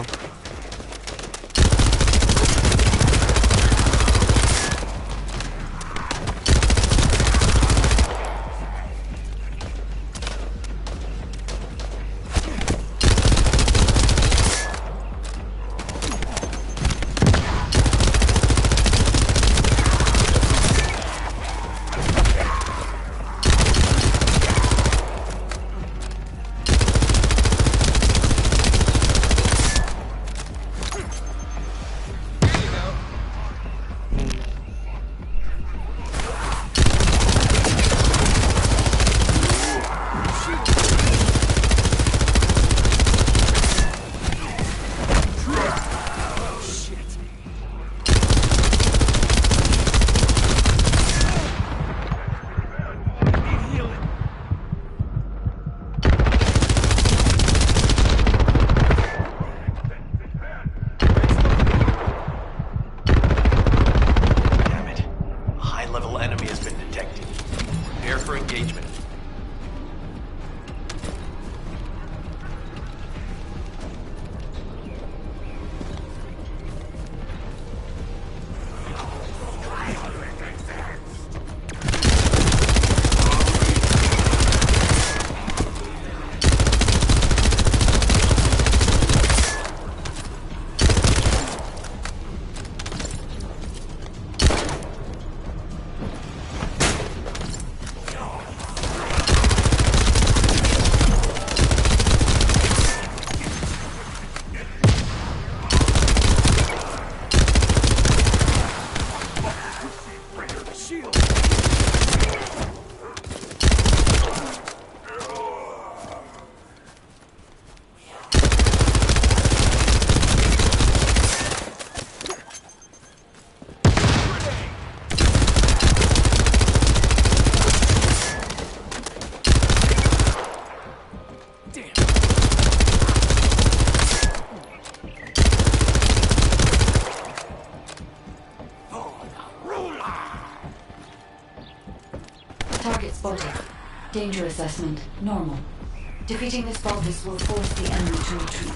for engagement. Target spotted. Danger assessment, normal. Defeating this Vulgus will force the enemy to retreat.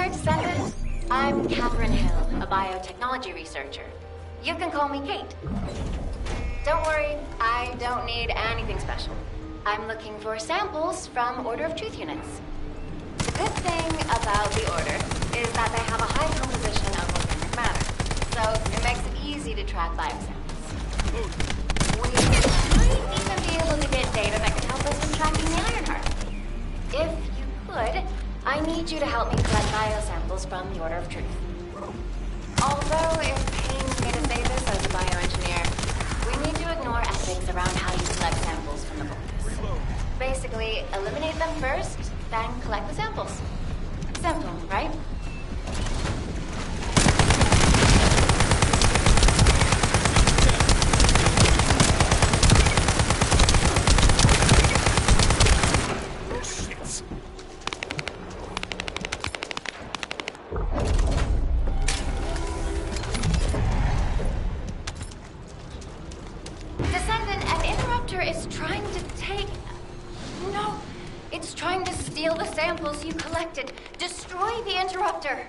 Descendant. I'm Catherine Hill, a biotechnology researcher. You can call me Kate. Don't worry, I don't need anything special. I'm looking for samples from Order of Truth units. The good thing about the Order is that they have a high composition of organic matter, so it makes it easy to track biosamples. We might even be able to get data that could help us with tracking the Ironheart. If you could, I need you to help me collect biosamples from the Order of Truth. Although it pains me to say this as a bioengineer, we need to ignore ethics around how you collect samples from the Vulgus. Basically, eliminate them first, then collect the samples. Simple, right? Descendant, an interrupter is trying to take... No, it's trying to steal the samples you collected. Destroy the interrupter.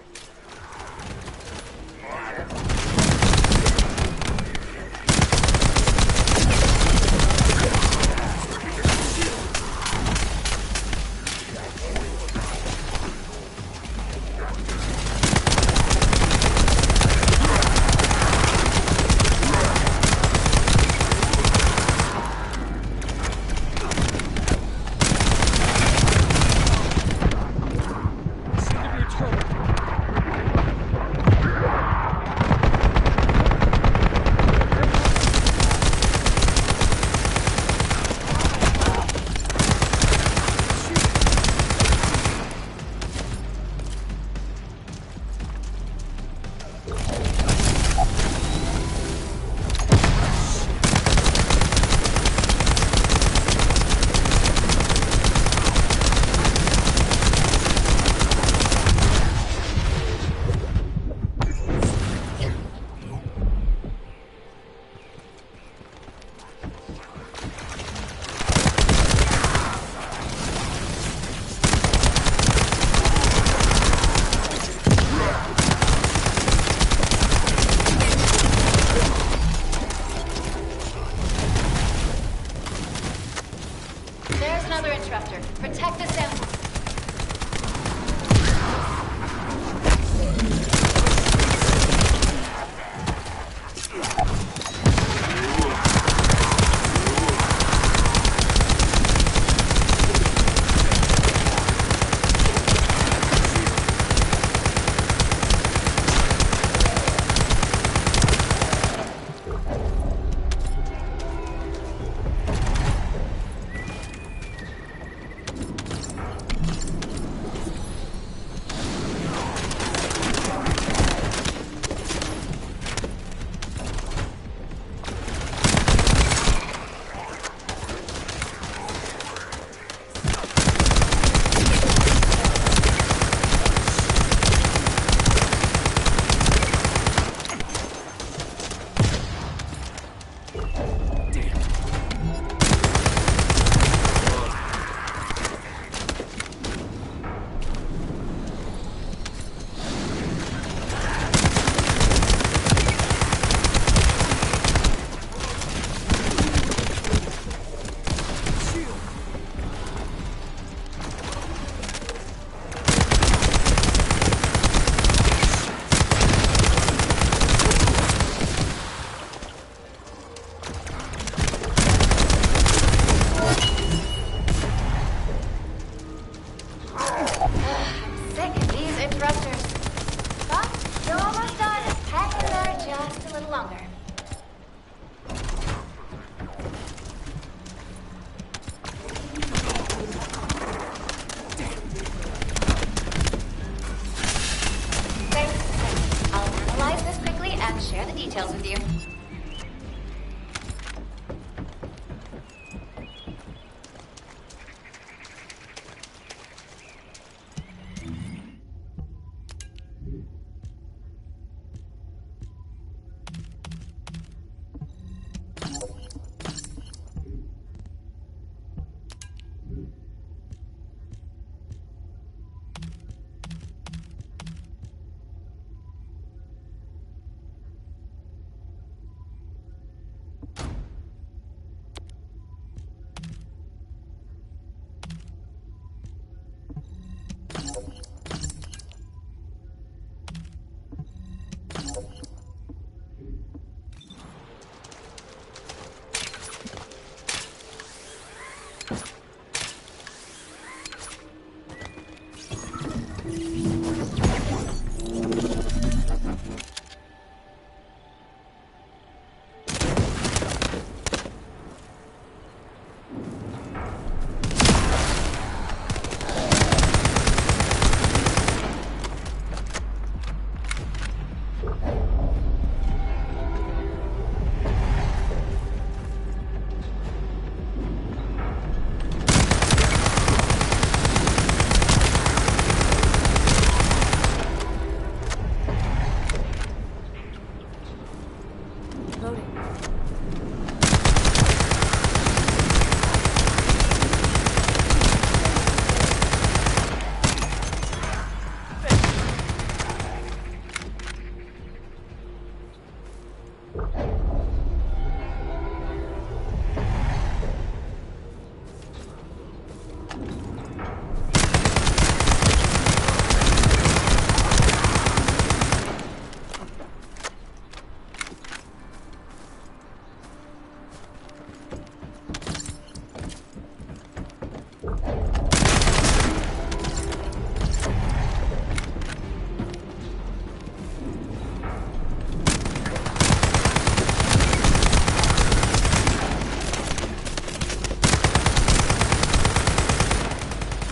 details with you.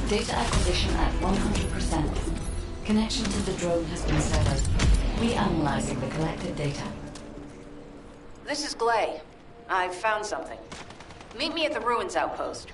Data acquisition at 100%. Connection to the drone has been severed. Reanalyzing the collected data. This is Glay. I've found something. Meet me at the ruins outpost.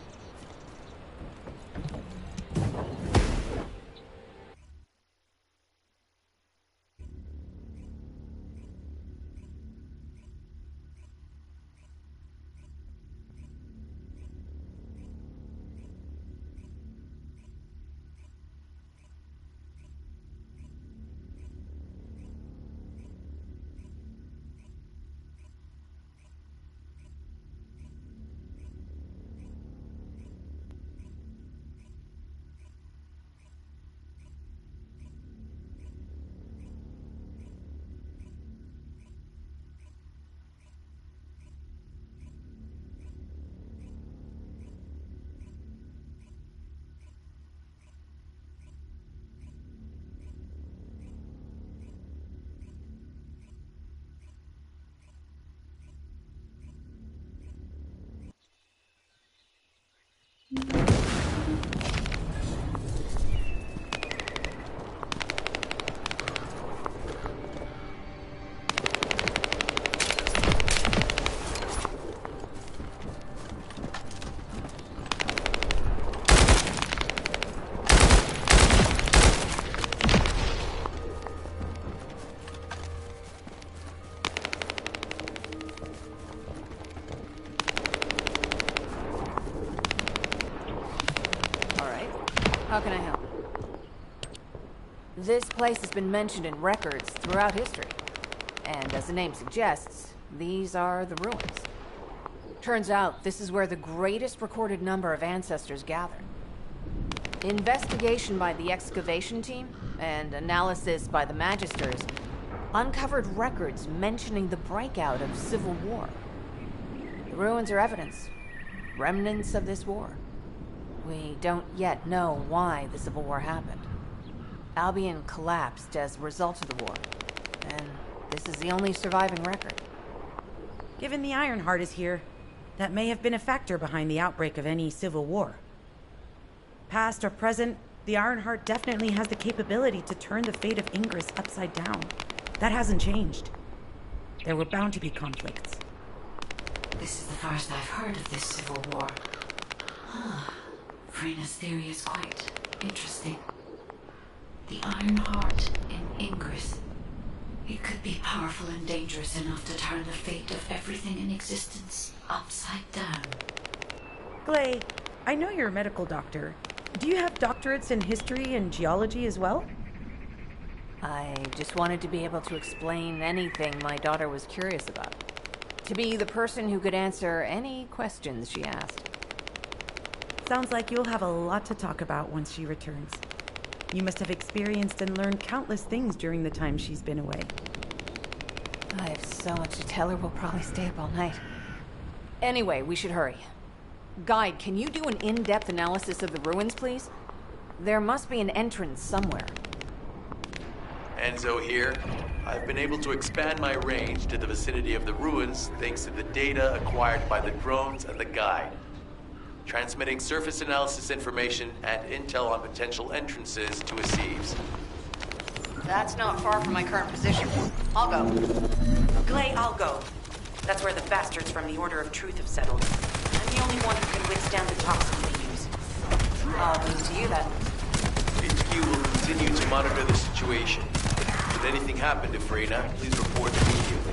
How can I help? This place has been mentioned in records throughout history. And as the name suggests, these are the ruins. Turns out, this is where the greatest recorded number of ancestors gathered. Investigation by the excavation team and analysis by the magisters uncovered records mentioning the breakout of civil war. The ruins are evidence, remnants of this war. We don't yet know why the Civil War happened. Albion collapsed as a result of the war, and this is the only surviving record. Given the Ironheart is here, that may have been a factor behind the outbreak of any civil war. Past or present, the Ironheart definitely has the capability to turn the fate of Ingress upside down. That hasn't changed. There were bound to be conflicts. This is the first I've heard of this civil war. Frena's theory is quite interesting. The Iron Heart in Ingress. It could be powerful and dangerous enough to turn the fate of everything in existence upside down. Glay, I know you're a medical doctor. Do you have doctorates in history and geology as well? I just wanted to be able to explain anything my daughter was curious about. To be the person who could answer any questions she asked. Sounds like you'll have a lot to talk about once she returns. You must have experienced and learned countless things during the time she's been away. I have so much to tell her, we'll probably stay up all night. Anyway, we should hurry. Guide, can you do an in-depth analysis of the ruins, please? There must be an entrance somewhere. Enzo here. I've been able to expand my range to the vicinity of the ruins thanks to the data acquired by the drones and the guide. Transmitting surface analysis information and intel on potential entrances to Asieves. That's not far from my current position. I'll go. Glay, I'll go. That's where the bastards from the Order of Truth have settled. I'm the only one who can withstand the toxin they use. I'll leave it to you then. HQ will continue to monitor the situation. Should anything happen to Freyna, please report immediately.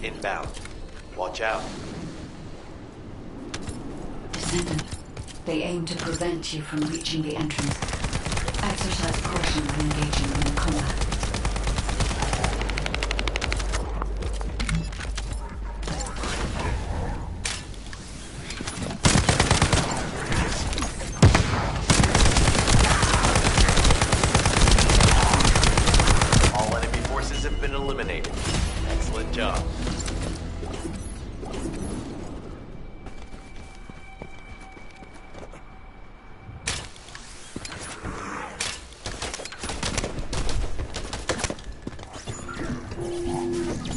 Inbound. Watch out. Descendant, they aim to prevent you from reaching the entrance. Exercise caution when engaging in combat. All enemy forces have been eliminated. Excellent job.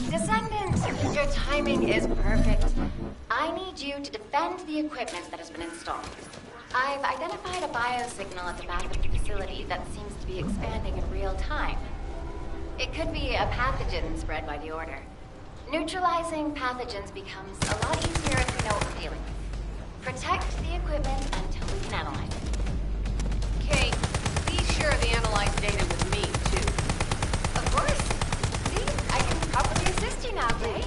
Descendant, your timing is perfect. I need you to defend the equipment that has been installed. I've identified a biosignal at the back of the facility that seems to be expanding in real time. It could be a pathogen spread by the Order. Neutralizing pathogens becomes a lot easier if we know what we're dealing with. Protect the equipment until we can analyze it. Kate, please share the analyzed data with me, too. Of course. See, I can probably assist you now, Kay.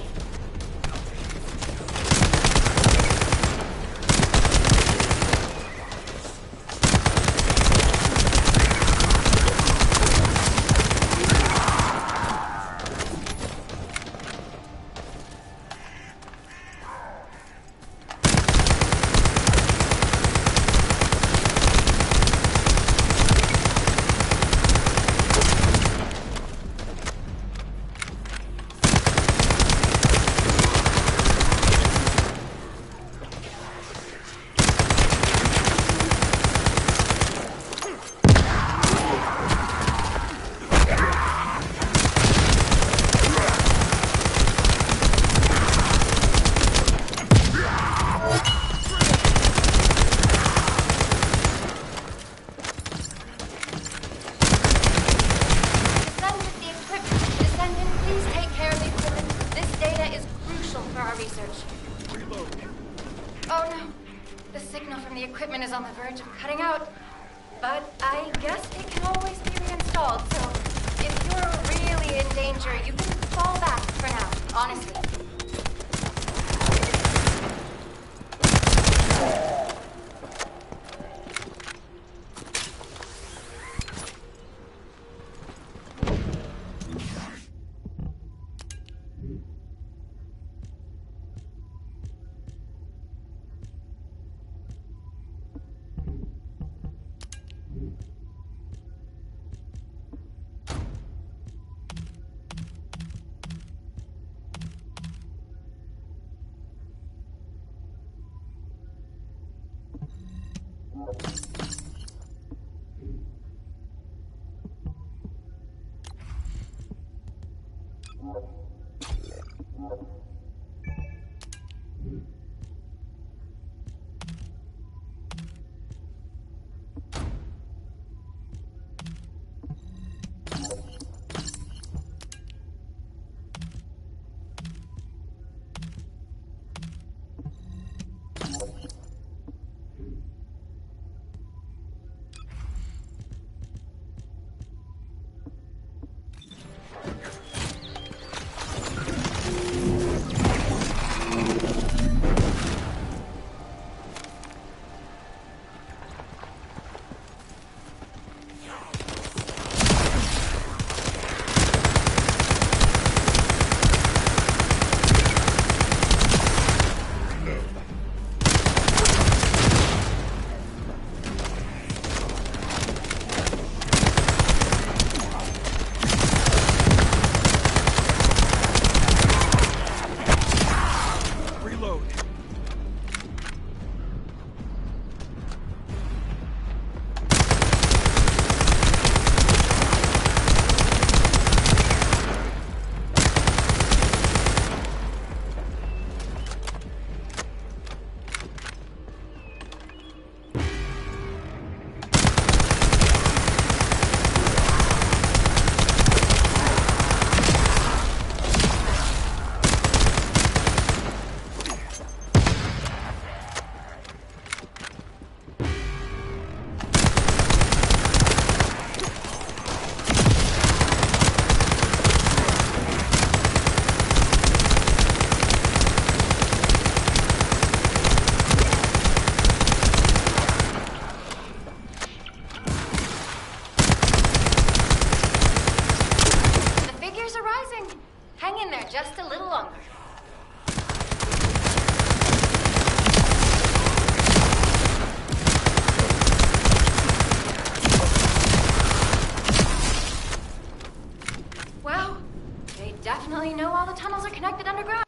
just a little longer. Wow, they definitely know all the tunnels are connected underground.